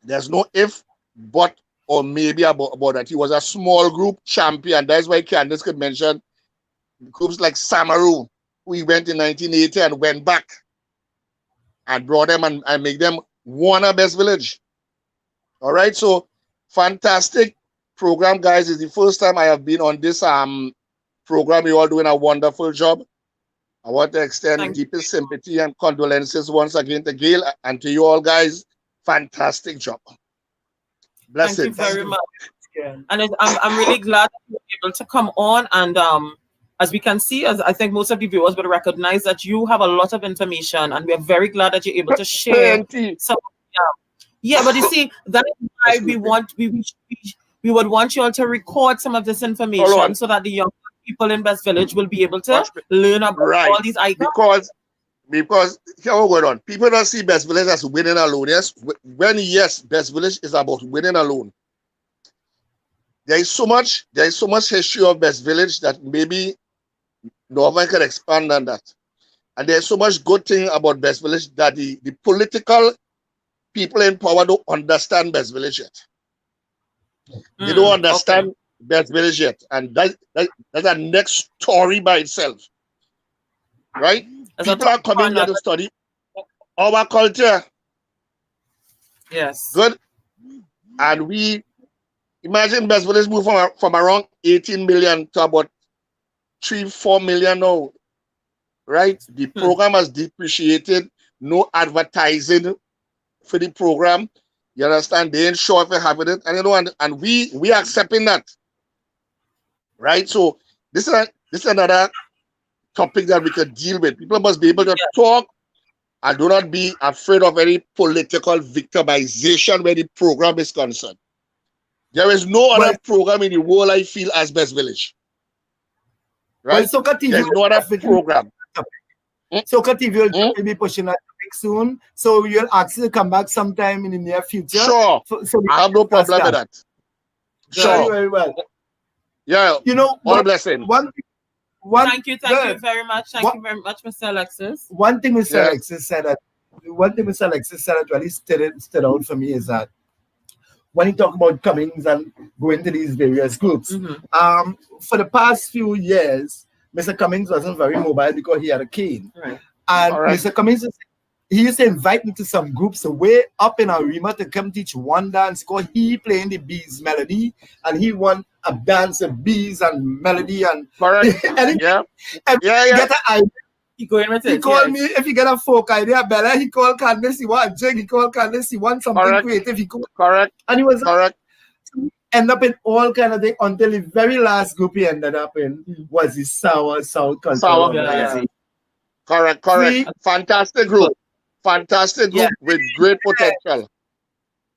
S7: There's no if, but, or maybe about that. He was a small group champion. That's why Candace could mention groups like Samaru, who he went in 1980 and went back and brought them and make them one of Best Village. All right, so fantastic program, guys. It's the first time I have been on this program. You're all doing a wonderful job. I want to extend deepest sympathy and condolences once again to Gail and to you all, guys. Fantastic job. Blessings.
S2: Thank you very much. And I'm really glad that you were able to come on. And as we can see, as I think most of the viewers will recognize, that you have a lot of information, and we are very glad that you're able to share. So, yeah, but you see, that is why we would want you all to record some of this information so that the young people in Best Village will be able to learn about all these icons.
S7: Because here what going on. People don't see Best Village as winning alone. Yes, Best Village is about winning alone. There is so much history of Best Village that maybe Norvan can expand on that. And there's so much good thing about Best Village that the political people in power don't understand Best Village yet. They don't understand Best Village yet. And that's a next story by itself. Right? People are coming here to study our culture.
S2: Yes.
S7: Good. And we imagine Best Village move from around 18 million to about 3-4 million now. Right? The program has depreciated. No advertising for the program. You understand? They ain't sure if they're having it. And you know, and we are accepting that. Right? So this is another topic that we could deal with. People must be able to talk and do not be afraid of any political victimization where the program is concerned. There is no other program in the world I feel as Best Village. right?
S1: SOCA TV
S7: There's no other program.
S1: SOCA TV will
S7: Hmm?
S1: definitely be pushing that topic soon. So you'll ask you to come back sometime in the near future.
S7: Sure.
S1: So we
S7: I have no
S1: can discuss
S7: problem with that.
S1: Very,
S7: Sure.
S1: very well.
S7: Yeah.
S1: You know,
S7: All blessings.
S2: Thank you
S1: good.
S2: very much. Thank you very much, Mr. Alexis.
S1: One thing Mr.
S7: Yes.
S1: Alexis said that really stood out for me is that when he talked about Cummings and going to these various groups, for the past few years, Mr. Cummings wasn't very mobile because he had a cane.
S2: Right.
S1: And
S7: All right.
S1: Mr. Cummings, he used to invite me to some groups way up in Arima to come teach one dance because he playing the bees melody and he want a dance of bees and melody and
S7: Correct.
S1: and
S7: Yeah.
S1: and
S7: Yeah,
S1: he
S7: yeah.
S1: get an idea.
S2: He going with
S1: He
S2: it.
S1: called
S2: yes.
S1: me if he get a folk idea, Bella. He called Candice. He want a jig. He called Candice. He want something
S7: Correct.
S1: creative. He called,
S7: Correct.
S1: and he was
S7: Correct.
S1: end up in all kind of thing until the very last group he ended up in was the sour culture.
S7: Sour,
S2: yeah.
S7: Correct.
S1: Three-
S7: Fantastic group. Fantastic group
S2: Yeah.
S7: with great potential.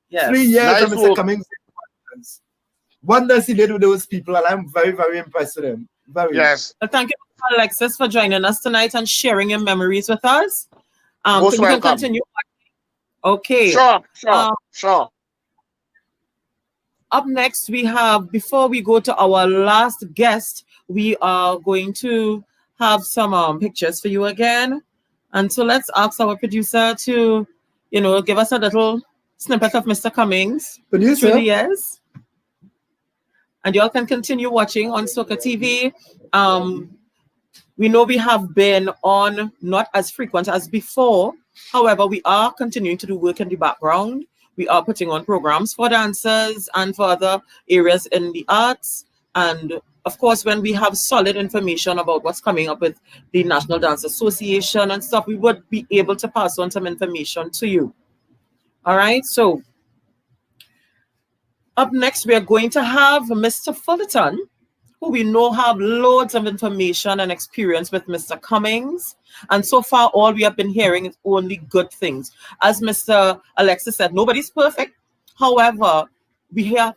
S2: Yes.
S1: 3 years
S7: Nice
S1: of Mr.
S7: work.
S1: Cummings. Wonders he did with those people, and I'm very, very impressed with him. Very.
S7: Yes.
S2: Well, thank you, Mr. Alexis, for joining us tonight and sharing your memories with us.
S7: Most
S2: You can
S7: welcome.
S2: continue. Okay.
S7: Sure.
S2: Up next, we have, before we go to our last guest, we are going to have some pictures for you again. And so let's ask our producer to, give us a little snippet of Mr. Cummings
S1: Producer?
S2: through the years. And y'all can continue watching on SOCA TV. We know we have been on not as frequent as before. However, we are continuing to do work in the background. We are putting on programs for dancers and for other areas in the arts. And of course, when we have solid information about what's coming up with the National Dance Association and stuff, we would be able to pass on some information to you. All right, so up next, we are going to have Mr. Fullerton, who we know have loads of information and experience with Mr. Cummings. And so far, all we have been hearing is only good things. As Mr. Alexis said, nobody's perfect. However, we have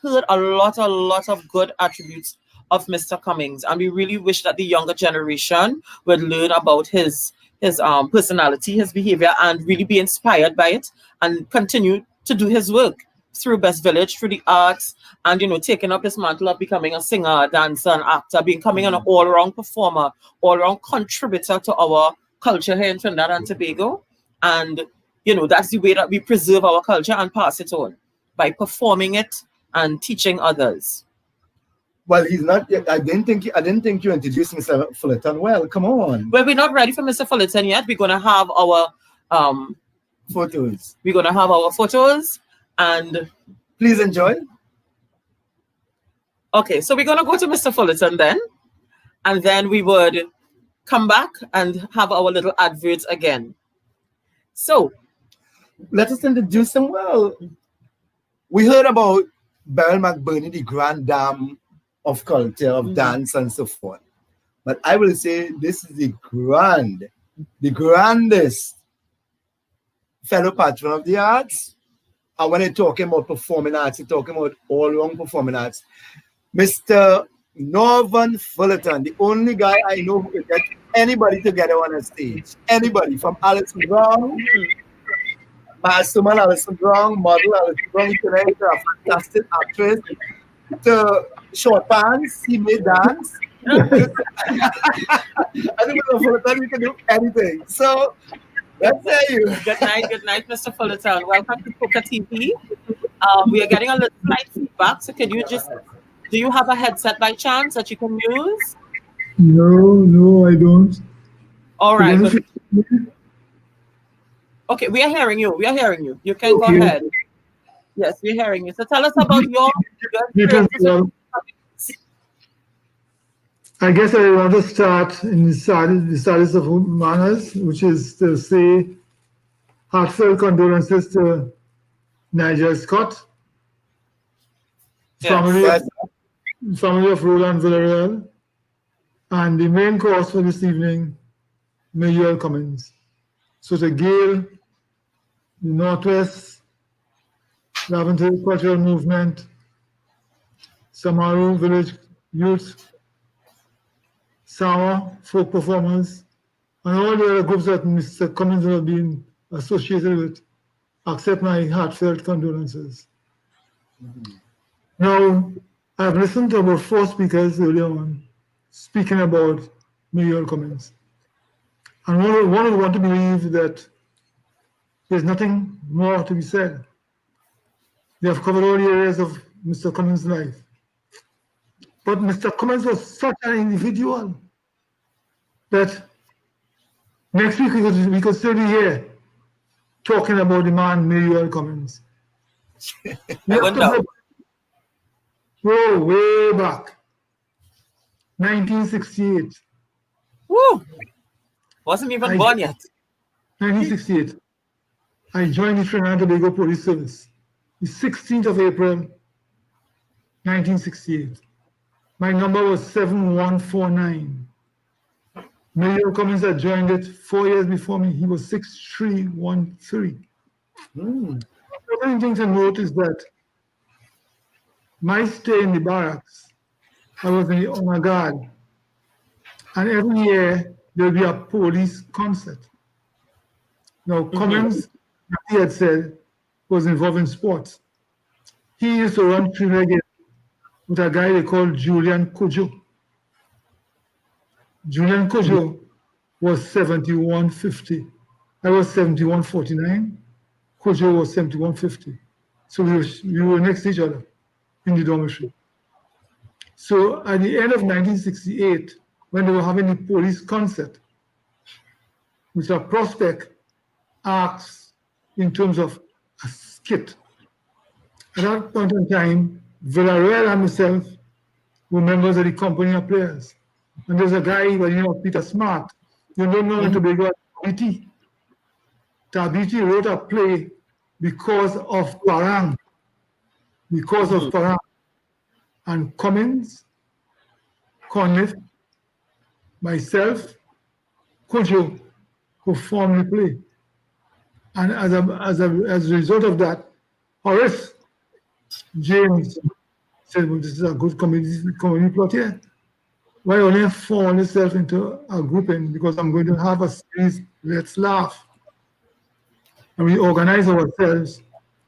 S2: heard a lot of good attributes of Mr. Cummings. And we really wish that the younger generation would learn about his personality, his behavior, and really be inspired by it and continue to do his work through Best Village, through the arts, and taking up this mantle of becoming a singer, dancer, and actor, becoming an all-around performer, all-around contributor to our culture here in Trinidad and Tobago. And that's the way that we preserve our culture and pass it on, by performing it and teaching others.
S1: Well, he's not yet. I didn't think you introduced Mr. Fullerton. Well, come on.
S2: Well, we're not ready for Mr. Fullerton yet. We're gonna have our
S1: Photos.
S2: We're gonna have our photos. And
S1: please enjoy.
S2: Okay, so we're going to go to Mr. Fullerton then. And then we would come back and have our little adverts again. So
S1: let us introduce him. Well, we heard about Beryl McBurney, the grand dame of culture, of dance and so forth. But I will say this is the grandest fellow patron of the arts. And when they're talking about performing arts, they're talking about all-around performing arts. Mr. Norman Fullerton, the only guy I know who can get anybody together on a stage. Anybody, from Alison Brown, Masterman Alison Brown, model Alison Brown, a fantastic actress, to short pants, he made dance. I think Mr. Fullerton, you can do anything. So, let's say you.
S2: Good night, Mr. Fullerton. Welcome to SOCA TV. We are getting a little slight feedback, so do you have a headset by chance that you can use?
S8: No, I don't.
S2: All right. Okay, we are hearing you. You can go ahead. Yes, we're hearing you. So tell us about your experience.
S8: I guess I want to start in the saddest of manners, which is to say heartfelt condolences to Nigel Scott, family of Roland Villarreal, and the main cause for this evening, Mayuel Cummings. So to Gail, the Northwest Lavender Cultural Movement, Samaru Village Youth, Sama, folk performers, and all the other groups that Mr. Cummings have been associated with, accept my heartfelt condolences. Now, I've listened to about 4 speakers earlier on speaking about Mayuel Cummings. And one would want to believe that there's nothing more to be said. They have covered all the areas of Mr. Cummings' life. But Mr. Cummings was such an individual that next week we could still be here talking about the man Mayuel Cummings. Go way back, 1968.
S2: Woo! Wasn't even born yet.
S8: 1968. I joined the Trinidad and Tobago Police Service, the 16th of April, 1968. My number was 7149. Mayuel Cummings had joined it 4 years before me. He was 6313. The other thing to note is that my stay in the barracks, I was in the honor guard, and every year there would be a police concert. Now, Cummings, as he had said, was involved in sports. He used to run three-legged with a guy they called Julian Kojo. Julian Kojo was 7150. I was 7149. Kojo was 7150. So we were next to each other in the dormitory. So at the end of 1968, when they were having the police concert, Mr. Prospect asked in terms of a skit. At that point in time, Villarreal and myself were members of the company of players. And there's a guy by the name of Peter Smart. You don't know in Tobago, Tabiti. Tabiti wrote a play because of Parang. Because of Parang. And Cummings, Conniff, myself, Kojo, who formed the play. And as a result of that, Horace James said, well, this is a good comedy plot here. Why only form yourself into a grouping? Because I'm going to have a series, Let's Laugh. And we organize ourselves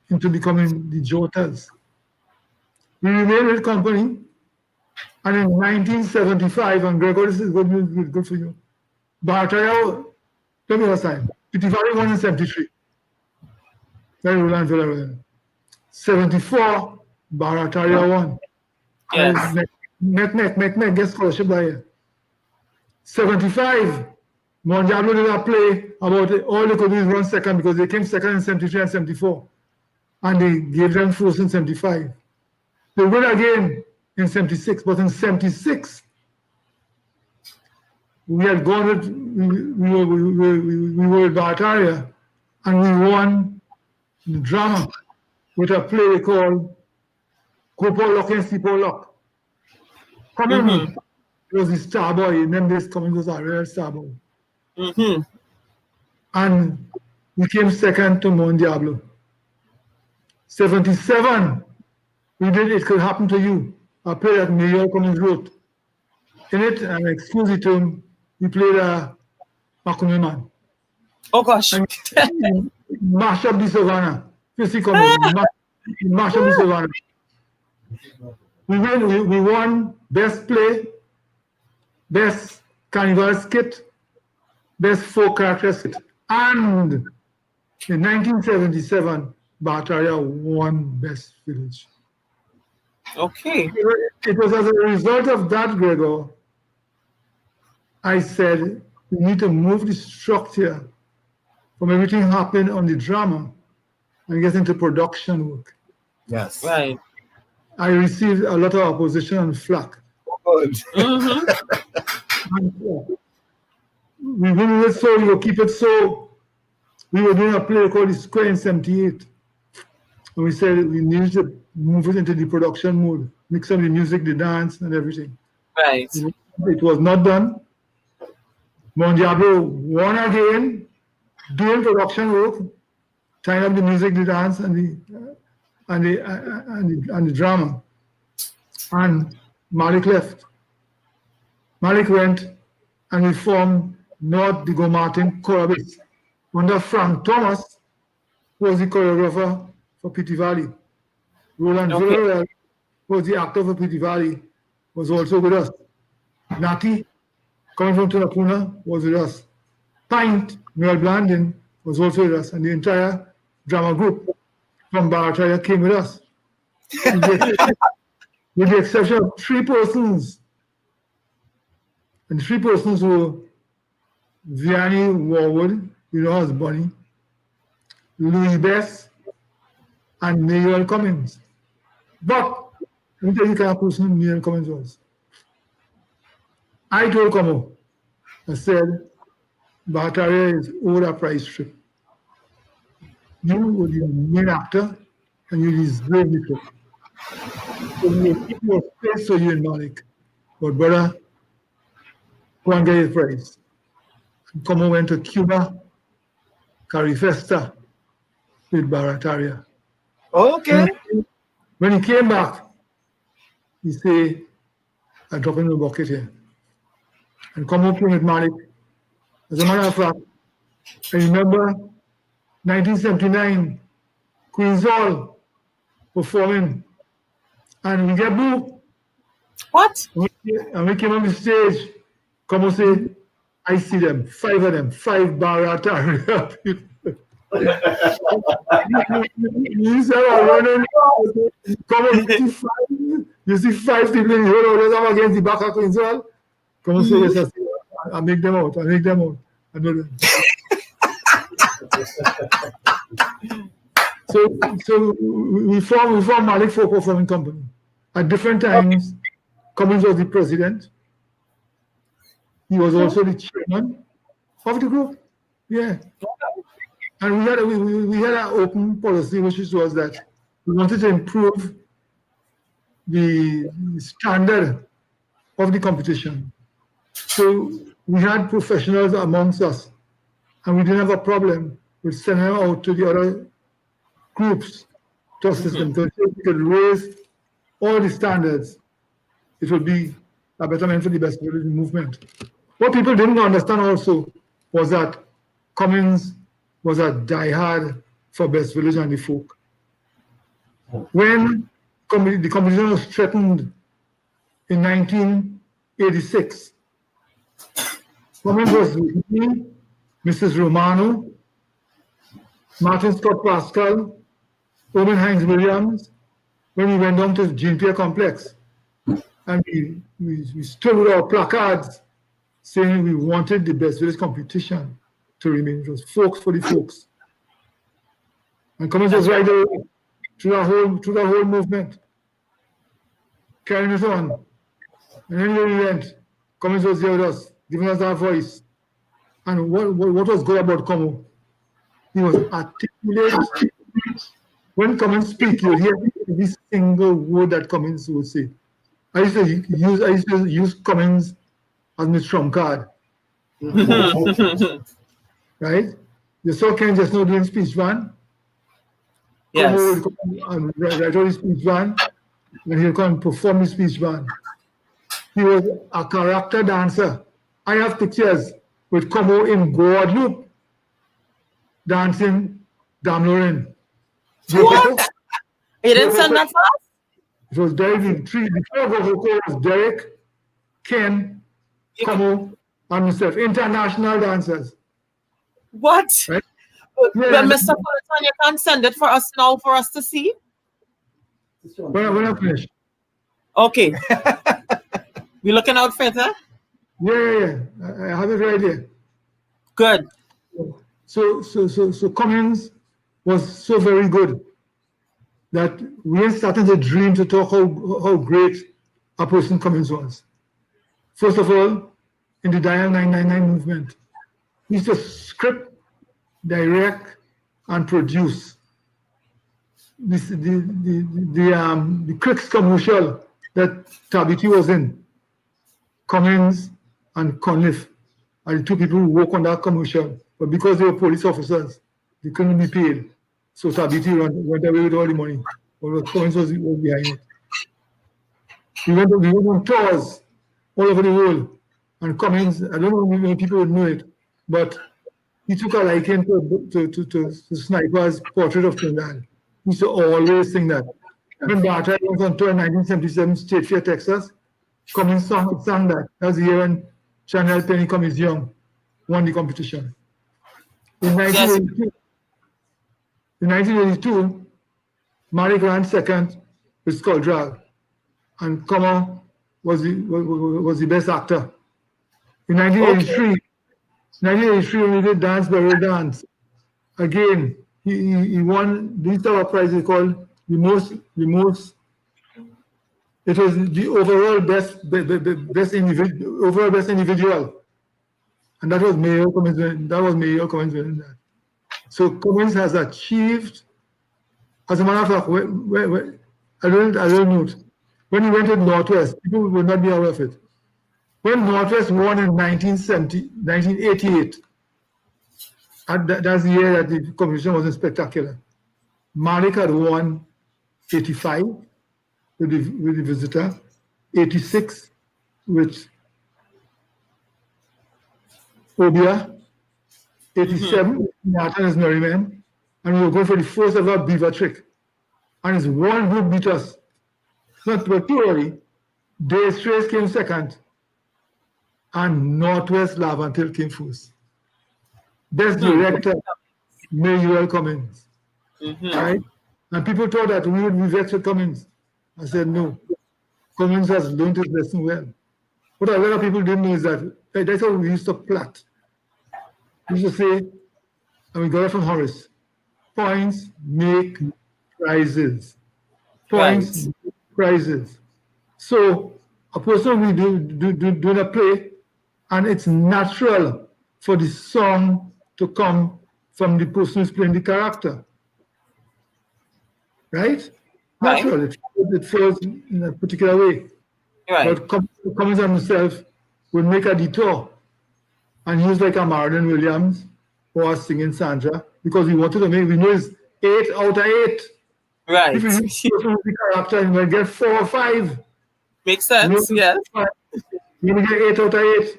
S8: into becoming the Jotas. We remained with company, and in 1975, and Gregor, this is good for you. Bartaya, tell me last time, Pitifari won in 73. Very well. 74, Barataria won.
S2: Yes.
S8: Make get scholarship that year. 75, Mondiablo did a play about all they could do is run second because they came second in 73 and 74. And they gave them first in 75. They win again in 76, but in 76, we had gone with, we were with Barataria, and we won the drama with a play called Gopo Lock and Sipo Lock. Cummings was the star boy, and then this Cummings was a real star boy. And we came second to Mon Diablo. 77, we did It Could Happen to You, a play that Mayuel Cummings wrote. In it, and excuse the term, we played a Makume man.
S2: Oh gosh.
S8: And mash up the savannah. Mash up the savannah. We won Best Play, Best Carnival Skit, Best Folk Character Skit. And in 1977, Barataria won Best Village.
S2: Okay.
S8: It was as a result of that, Gregor, I said, we need to move the structure from everything happening on the drama and get into production work.
S1: Yes.
S2: Right.
S8: I received a lot of opposition and flack.
S1: Good.
S8: We will it so, we will keep it so. We were doing a play called The Square in 78. And we said we needed to move it into the production mode, mix up the music, the dance, and everything.
S2: Right.
S8: It was not done. Mon Diablo won again, doing production work, tying up the music, the dance, and the drama. And Malik left. Malik went and we formed North Digo Martin Chorus under Frank Thomas, who was the choreographer for Pity Valley. Roland Villarreal, who was the actor for Pity Valley, was also with us. Nati, coming from Tunapuna, was with us. Pint, Noel Blandin, was also with us, and the entire drama group from Barataria came with us. With the exception of 3 persons. And the 3 persons were Vianney Warwood, you know as Bonnie, Louis Bess, and Mayuel Cummings. But let me tell you the kind of person Mayuel Cummings was. I told Como, I said, Barataria is over a price trip. You were the main actor, and you deserve the trip. So it was space for you and Malik. But brother, go and get your prize. And Como went to Cuba, Carifesta, with Barataria.
S1: Okay.
S8: When he came back, he said, I drop in the bucket here. And Como came with Malik. As a matter of fact, I remember 1979, Queen's Hall performing, and we get boo.
S2: What?
S8: And we came on the stage, Como say, I see them, 5 of them, 5 Barataria people. You said, running, you see 5 people in the whole against the back of Queen's Hall. Como say, yes, I make them out, I know them. So we formed Malik Folk Performing Company. At different times, Cummings was the president. He was also the chairman of the group. Yeah. And we had an open policy, which was that we wanted to improve the standard of the competition. So we had professionals amongst us, and we didn't have a problem with sending them out to the other groups to assist them. So if we could raise all the standards, it would be a betterment for the best movement. What people didn't understand also was that Cummings was a diehard for Best Village and the folk. When the competition was threatened in 1986, Cummings was with me, Mrs. Romano, Martin Scott Pascal, Owen Hines Williams, when we went down to the Jean Pierre Complex. And we stood with our placards saying we wanted the Best Village competition to remain. It was folks for the folks. And Cummings was right there through the whole movement, carrying it on. And anywhere we went, Cummings was there with us, giving us our voice. And what was good about Como? He was articulate. When Cummings speak, you hear every single word that Cummings would say. I used to use Cummings as my trump card. Right? You saw Ken just now doing speech van.
S2: Yes.
S8: And write all his speech van, and he'll come and perform his speech van. He was a character dancer. I have pictures with Como in Guadeloupe dancing Dame Lorraine.
S2: What? You didn't send that fast?
S8: It was Derek. The 4 was Derek, Ken, Como, and myself. International dancers.
S2: What?
S8: Right?
S2: But Mr. Fullerton, you can't send it for us now for us to see?
S8: When I finish.
S2: Okay. We looking out for it, huh?
S8: Yeah. I have it right here.
S2: Good.
S8: So Cummings was so very good that we started to dream to talk how great a person Cummings was. First of all, in the Dial 999 movement, he used to script, direct, and produce the Cricks commercial that Tabiti was in. Cummings and Conliffe are the 2 people who work on that commercial, but because they were police officers, they couldn't be paid. So Tabiti went away with all the money. But Cummings was behind it. We went on tours all over the world, And Cummings, I don't know how many people would know it, but he took a liking to Sniper's Portrait of Trinidad. He used to always sing that. When Barter was on tour in 1977, State Fair, Texas, Cummings sang that. That was the year when Chanel Penny Cummings Young won the competition. In 1982, Malik ran second with Skull Drag, and Como was the best actor. In 1983, when we did Dance Burial Dance, again, he won this our prize they called the most, it was the overall best individual. And that was Mayuel Cummings winning that. So Cummings has achieved, as a matter of fact, I don't know, when he went to Northwest, people would not be aware of it. When Northwest won in 1988, that's the year that the competition wasn't spectacular. Malik had won 85 with the visitor, 86 with Obia, 87 with Martin as Merryman, and we were going for the first ever beaver trick. And it's one group beat us. Not but too early. Day Strays came second, and Northwest Lavantil came first. Best director, Mayuel Cummings. Right? And people thought that we would be vexed with Cummings. I said, no. Cummings has learned his lesson well. What a lot of people didn't know is that that's how we used to plot. We used to say, and we got it from Horace, points make prizes. Points make prizes. So a person will do a play, and it's natural for the song to come from the person who's playing the character. Right? Natural. It flows in a particular way.
S2: Right.
S8: But Cummings himself would make a detour and use like a Marilyn Williams or a singing Sandra because we wanted to make, we know it's 8 out of 8.
S2: Right.
S8: If you use the character and you get 4 or 5.
S2: Makes sense, yeah.
S8: You will get 8 out of 8.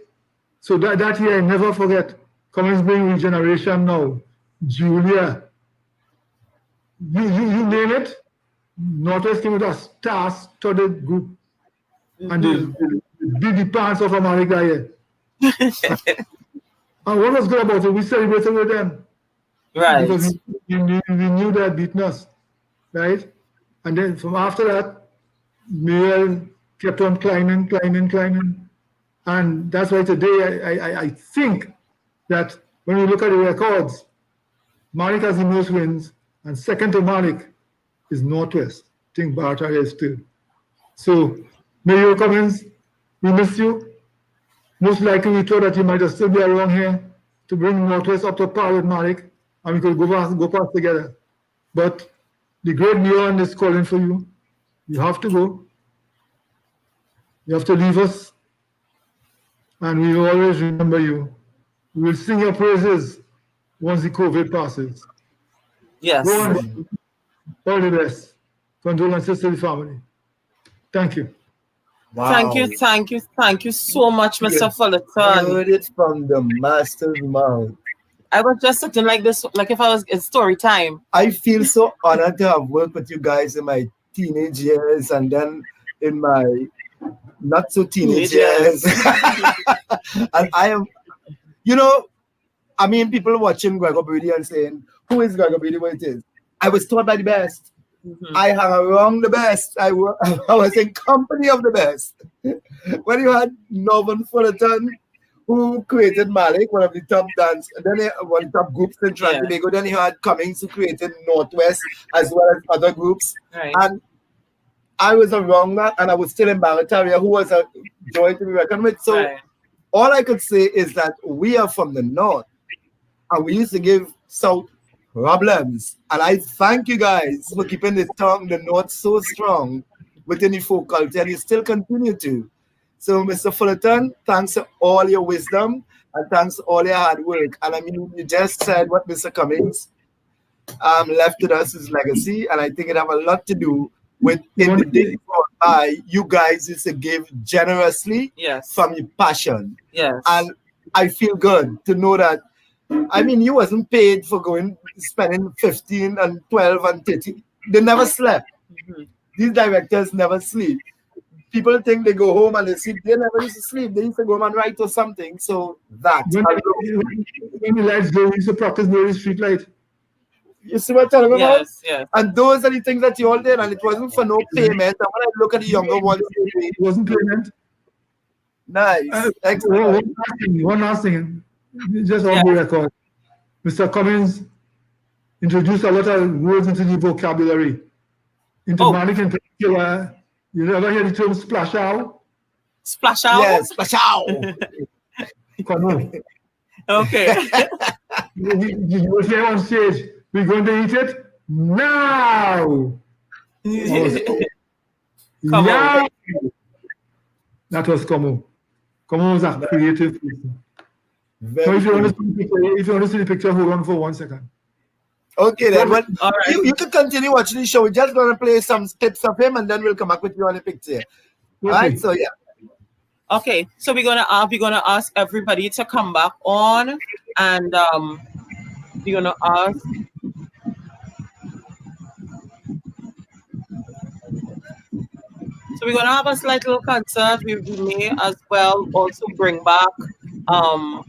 S8: So that year I never forget. Cummings bring Regeneration now. Julia. You name it. Northwest came with a star-studded group. And they beat the pants off America here. And what was good about it, we celebrated with them.
S2: Right.
S8: Because we knew they had beaten us. Right? And then from after that, Mayuel kept on climbing. And that's why today I think that when we look at the records, Malik has the most wins, and second to Malik is Northwest. I think Barter is still. So, Mayuel Cummings, we miss you. Most likely we thought that you might still be around here to bring Northwest up to par with Malik, and we could go past together. But the great Neon is calling for you. You have to go. You have to leave us. And we will always remember you. We will sing your praises once the COVID passes.
S2: Yes.
S8: Go on. All the best. Condolences to the family. Thank you.
S1: Wow.
S2: Thank you so much, Mr. Fullerton.
S1: Heard it from the master's mouth.
S2: I was just sitting like this, like if I was in story time.
S1: I feel so honored to have worked with you guys in my teenage years and then in my not so teenage years. And I am, I mean, people watching Gregor Brady and saying, who is Gregor Brady? What it is? I was taught by the best. I hung around the best. I was in company of the best. When you had Norman Fullerton, who created Malik, one of the top dance, and then one of the top groups in Trinidad and Tobago. Then you had Cummings, who created Northwest, as well as other groups.
S2: Right.
S1: And I was around that, and I was still in Barataria, who was a joy to be reckoned with. So all I could say is that we are from the North, and we used to give South problems. And I thank you guys for keeping the North so strong within the folk culture, and you still continue to. So, Mr. Fullerton, thanks for all your wisdom and thanks for all your hard work. And I mean, you just said what Mr. Cummings left with us his legacy, and I think it have a lot to do in the days gone by, you guys used to give generously
S2: Yes.
S1: from your passion.
S2: Yes.
S1: And I feel good to know that, I mean, you wasn't paid for spending 15 and 12 and 30. They never slept.
S2: Mhm.
S1: These directors never sleep. People think they go home and they sleep. They never used to sleep. They used to go home and write or something. So that.
S8: When the lights go, we used to practice near the street light.
S1: You see what I'm talking about?
S2: Yes, yes.
S1: And those are the things that you all did, and it wasn't for no payment. And when I look at the younger ones,
S8: It wasn't payment.
S1: nice. Excellent.
S8: One last thing, just on the record. Mr. Cummings introduced a lot of words into the vocabulary. Into Malik in particular, you ever hear the term splash out?
S2: Splash out?
S1: Yes, splash out.
S8: Come on.
S2: Okay.
S8: You will say on stage, we're going to eat it now.
S2: Come on.
S8: That was Como. Como was a creative person. So if you want to see the picture, hold on for 1 second.
S1: Okay, then. Well,
S2: all right.
S1: You can continue watching the show. We're just going to play some clips of him, and then we'll come back with you on the picture.
S8: Okay.
S1: All right, so yeah.
S2: Okay, so we're gonna ask everybody to come back on, and we're gonna ask. So we're gonna have a slight little concert. We may as well also bring back our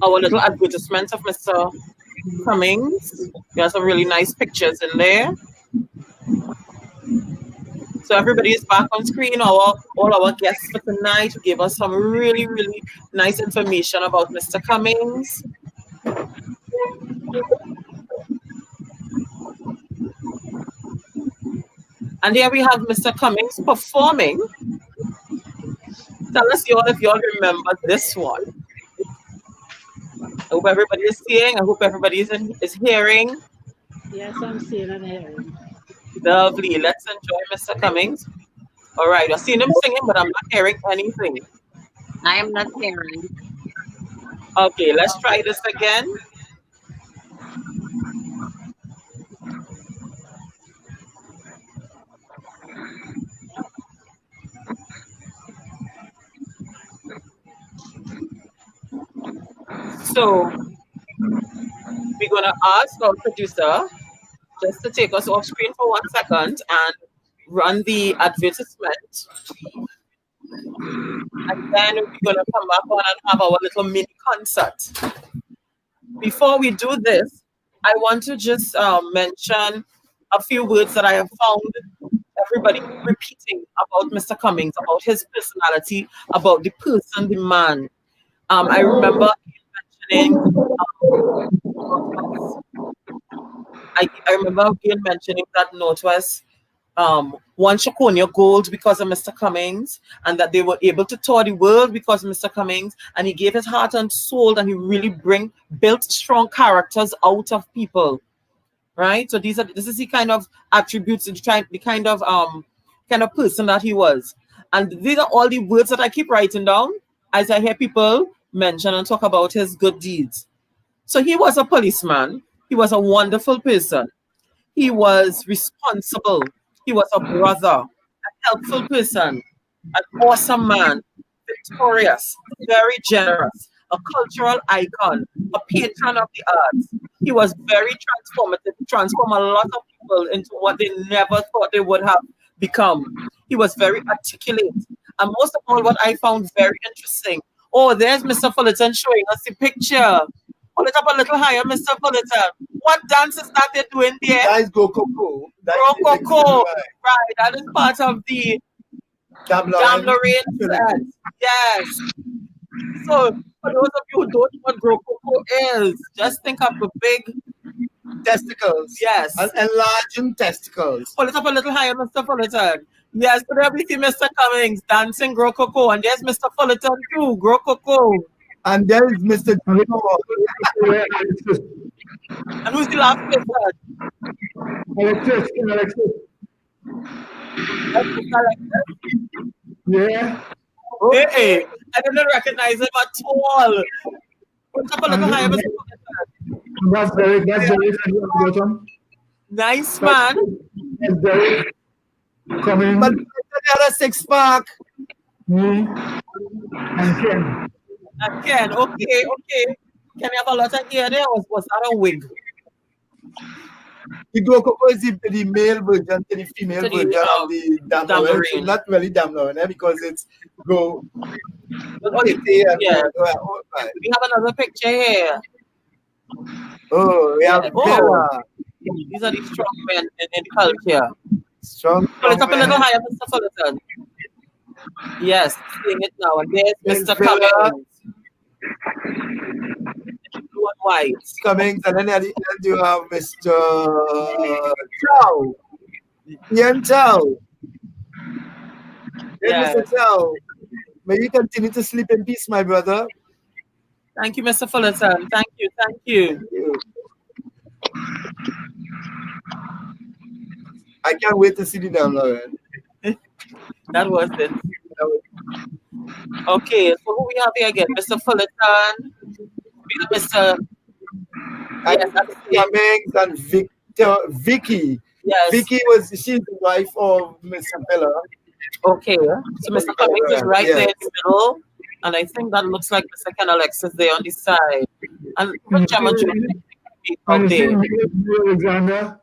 S2: little advertisement of Mr. Cummings. We have some really nice pictures in there. So everybody is back on screen. All our guests for tonight gave us some really, really nice information about Mr. Cummings. And here we have Mr. Cummings performing. Tell us if you all remember this one. I hope everybody is seeing. I hope everybody is hearing.
S6: Yes, I'm seeing and hearing.
S2: Lovely. Let's enjoy Mr. Cummings. All right. I've seen him singing, but I'm not hearing anything.
S3: I am not hearing.
S2: Okay, let's try this again. So we're going to ask our producer just to take us off screen for 1 second and run the advertisement. And then we're going to come back on and have our little mini concert. Before we do this, I want to just mention a few words that I have found everybody repeating about Mr. Cummings, about his personality, about the person, the man. I remember mentioning, I remember again mentioning that Northwest won Shakonia gold because of Mr. Cummings, and that they were able to tour the world because of Mr. Cummings, and he gave his heart and soul, and he really built strong characters out of people, right? So this is the kind of attributes, the kind of person that he was. And these are all the words that I keep writing down as I hear people mention and talk about his good deeds. So he was a policeman. He was a wonderful person. He was responsible. He was a brother, a helpful person, an awesome man, victorious, very generous, a cultural icon, a patron of the arts. He was very transformative. He transformed a lot of people into what they never thought they would have become. He was very articulate. And most of all, what I found very interesting, there's Mr. Fullerton showing us the picture. Hold it up a little higher, Mr. Fullerton. What dance is that they're doing there?
S1: That is Go Coco.
S2: Right, that is part of the Damlorraine. Yes. So, for those of you who don't know what Go Coco is, just think of the big
S1: testicles.
S2: Yes.
S1: And enlarging testicles.
S2: Hold it up a little higher, Mr. Fullerton. Yes, but there we see Mr. Cummings dancing Gro Coco, and there's Mr. Fullerton too, Gro Coco.
S1: And there is Mr.
S2: And who's the last person?
S8: Alexis. Yeah.
S2: Hey, I didn't recognize him at all. Put up a little higher, Mr. Fullerton.
S8: That's very bottom.
S2: Nice man.
S8: and Derek Cummings,
S1: But they had a six-pack.
S8: me, and Ken.
S2: Ken, okay. Can you have a lot of hair there? Was that a wig?
S1: The go is the male version to the female
S2: To the,
S1: version of the Dam Lauren.
S2: Lauren.
S1: Not really Dam Lauren, because it's go.
S2: Yeah. We have another picture here.
S1: Oh, we have Bella.
S2: These are the strong men in the culture.
S1: Strong.
S2: Pull it up a little higher, Mr. Fullerton. Yes, seeing it now. And there's Mr. Cummings. Blue and white.
S1: Cummings, and then at the end you have Mr. Chow. Ian Chow.
S2: Yes.
S1: Mr. Chow. May you continue to sleep in peace, my brother.
S2: Thank you, Mr. Fullerton. Thank you.
S1: I can't wait to see the Dam Lauren.
S2: That was it. Okay, so who we have here again? Mr. Fullerton. We have Mr.
S1: Cummings and Vicky.
S2: Yes.
S1: Vicky she's the wife of Mr. Bella.
S2: Okay, so Mr. Cummings is right there in the middle, and I think that looks like Mr. Ken Alexis there on the side. And Gemma out there.
S8: Alexander.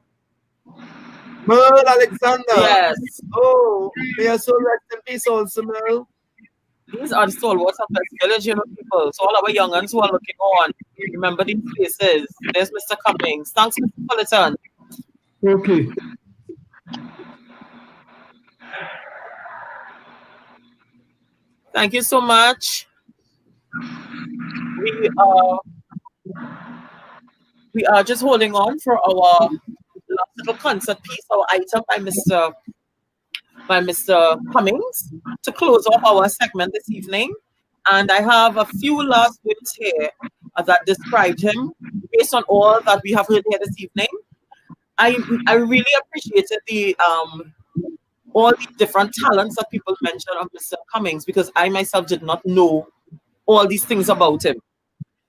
S1: Merle Alexander.
S2: Yes.
S1: Oh, may I so rest in peace also, Merle.
S2: These are the stalwarts of West Village, people. So all our young'uns who are looking on, remember these faces. There's Mr. Cummings. Thanks, Mr. Fullerton.
S8: Okay.
S2: Thank you so much. We are just holding on for our last little concert piece, our item by Mr. Cummings to close off our segment this evening. And I have a few last words here that describe him based on all that we have heard here this evening. I really appreciated the all the different talents that people mentioned of Mr. Cummings, because I myself did not know all these things about him.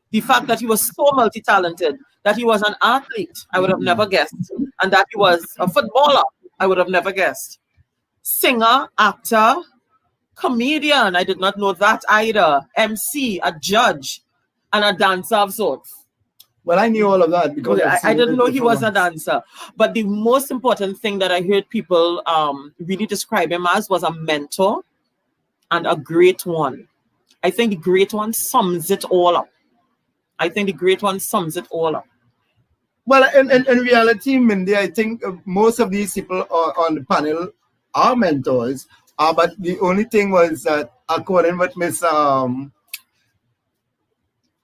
S2: The fact that he was so multi-talented, that he was an athlete, I would have never guessed. And that he was a footballer, I would have never guessed. Singer, actor, comedian, I did not know that either. MC, a judge, and a dancer of sorts.
S1: Well, I knew all of that because
S2: I didn't know he was a dancer. But the most important thing that I heard people really describe him as was a mentor and a great one. I think the great one sums it all up.
S1: Well, in reality, Mindy, I think most of these people on the panel are mentors. But the only thing was that according with Miss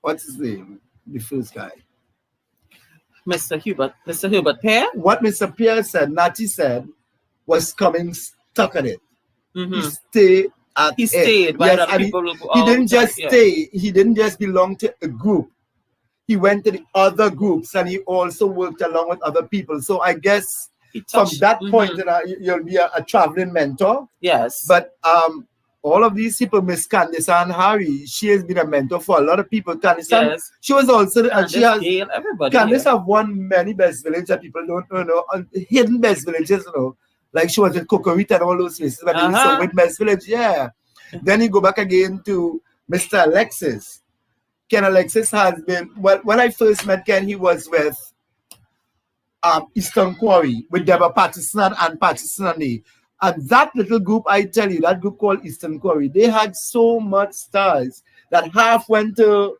S1: what's his name? The first guy.
S2: Mr. Hubert Pear.
S1: What Mr. Pear said, Natty said, was coming stuck at it.
S2: Mm-hmm.
S1: He
S2: stayed.
S1: Yes, and he didn't just stay. He didn't just belong to a group. He went to the other groups and he also worked along with other people. So I guess from that point, you'll be a traveling mentor.
S2: Yes.
S1: But all of these people, Miss Candice and Harry, she has been a mentor for a lot of people. Candice,
S2: yes.
S1: She was also, and she has,
S2: everybody.
S1: Candice have won many best villages that people don't know, hidden best villages, like she was in Cocorita and all those places, but they used to win best village, Then you go back again to Mr. Alexis. Ken Alexis has been, well, when I first met Ken, he was with Eastern Quarry, with Deborah Patterson and Patterson. And that little group, I tell you, that group called Eastern Quarry, they had so much stars that half went to,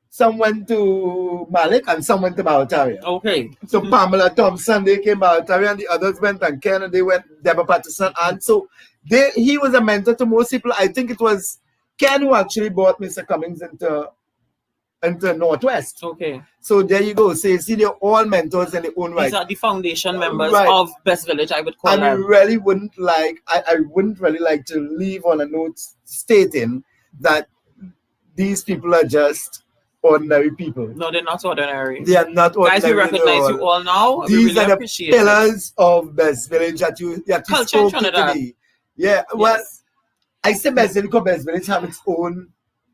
S1: some went to Malik and some went to Barataria.
S2: Okay.
S1: So Pamela Thompson, they came Barataria, and the others went, and Ken, and they went Deborah Patterson. And so he was a mentor to most people. I think it was Ken who actually brought Mr. Cummings into Northwest.
S2: Okay.
S1: So there you go. So you see, they're all mentors in their own right.
S2: These are the foundation members of Best Village, I would call them.
S1: And really wouldn't like, I wouldn't really like to leave on a note stating that these people are just ordinary people.
S2: No, they're not ordinary.
S1: They are not ordinary.
S2: Guys, we recognize you all now.
S1: These are the pillars of Best Village that you spoke to today. Yeah, well, I say Best Village have its own.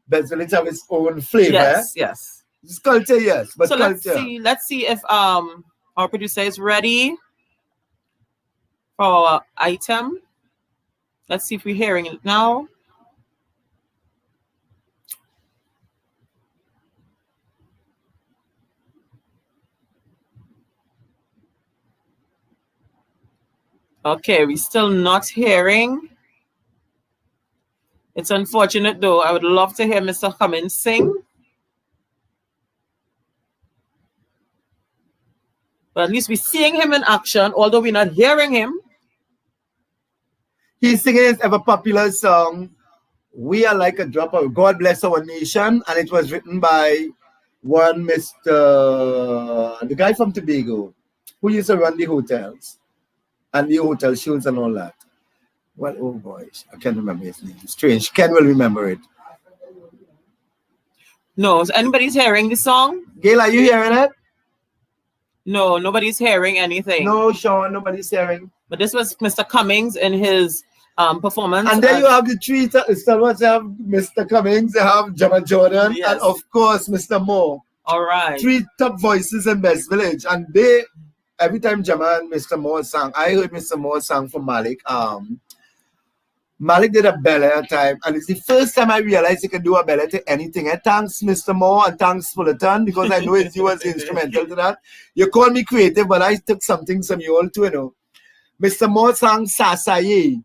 S1: Best Village have its own flavor.
S2: Yes.
S1: It's culture, yes, but
S2: so
S1: culture.
S2: Let's see if our producer is ready. for our item. Let's see if we're hearing it now. Okay, we're still not hearing. It's unfortunate though. I would love to hear Mr. Cummings sing. But at least we're seeing him in action, although we're not hearing him.
S1: He's singing his ever popular song, We Are Like a Drop of God Bless Our Nation, and it was written by one the guy from Tobago, who used to run the hotels and the hotel shows and all that. Well, oh boy, I can't remember his name. Strange. Ken will remember it.
S2: No, is anybody's hearing the song?
S1: Gail, are you hearing it?
S2: No, nobody's hearing anything.
S1: No, Sean, nobody's hearing.
S2: But this was Mr. Cummings in his performance.
S1: And then you have the three stalwarts. You have Mr. Cummings, you have Gemma Jordan,
S2: Yes.
S1: and of course Mr. Moore.
S2: All right.
S1: Three top voices in Best Village. And they, every time Gemma and Mr. Moore sang, I heard Mr. Moore sang for Malik. Malik did a belly at a time, and it's the first time I realized he could do a belly to anything. And thanks, Mr. Moore, and thanks, Fullerton, because I know he was instrumental to that. You call me creative, but I took something from you all too, you know. Mr. Moore sang Sasaye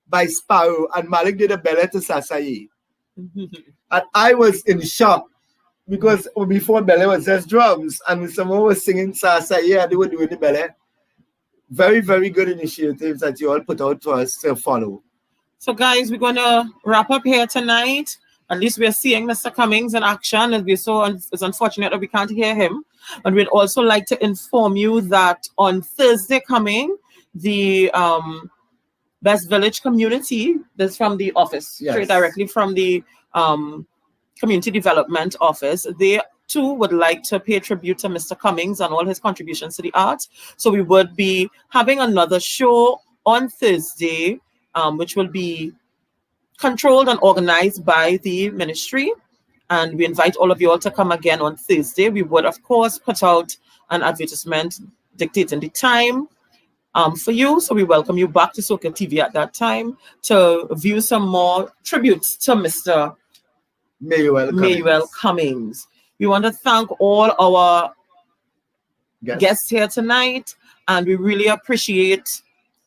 S1: by Sparrow, and Malik did a belly to Sasaye. And I was in shock, because before belly was just drums, and Mr. Moore was singing Sasaye, and they were doing the belly. Very, very good initiatives that you all put out for us to follow.
S2: So guys, we're going to wrap up here tonight. At least we're seeing Mr. Cummings in action. It's unfortunate that we can't hear him. But we'd also like to inform you that on Thursday coming, the Best Village community, that's from the office,
S1: Yes.
S2: straight directly from the Community Development Office, they too would like to pay tribute to Mr. Cummings and all his contributions to the arts. So we would be having another show on Thursday, which will be controlled and organized by the ministry. And we invite all of you all to come again on Thursday. We would, of course, put out an advertisement dictating the time for you. So we welcome you back to SOCA TV at that time to view some more tributes to Mr. Mayuel Cummings. We want to thank all our guests here tonight, and we really appreciate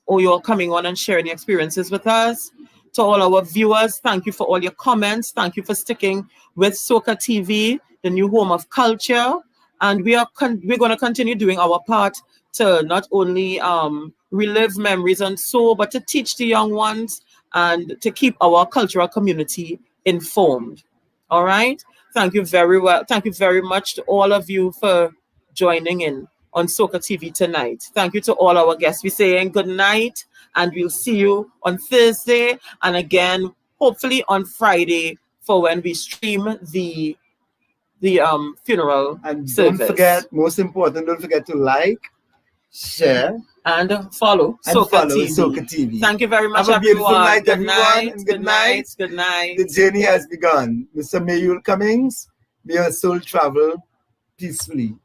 S2: all you all coming on and sharing your experiences with us. To all our viewers, thank you for all your comments. Thank you for sticking with SOCA TV, the new home of culture. And we're going to continue doing our part to not only relive memories and so, but to teach the young ones and to keep our cultural community informed. All right. Thank you very well. Thank you very much to all of you for joining in on SOCA TV tonight. Thank you to all our guests. We're saying good night, and we'll see you on Thursday, and again, hopefully on Friday for when we stream the funeral
S1: And
S2: service.
S1: don't forget, most important, don't forget to like, share,
S2: and follow SOCA TV. Thank you very much,
S1: Have a beautiful
S2: everyone.
S1: night,
S2: Good
S1: everyone,
S2: night.
S1: and
S2: Good night. Good night.
S1: The journey has begun. Mr. Mayuel Cummings, may your soul travel peacefully.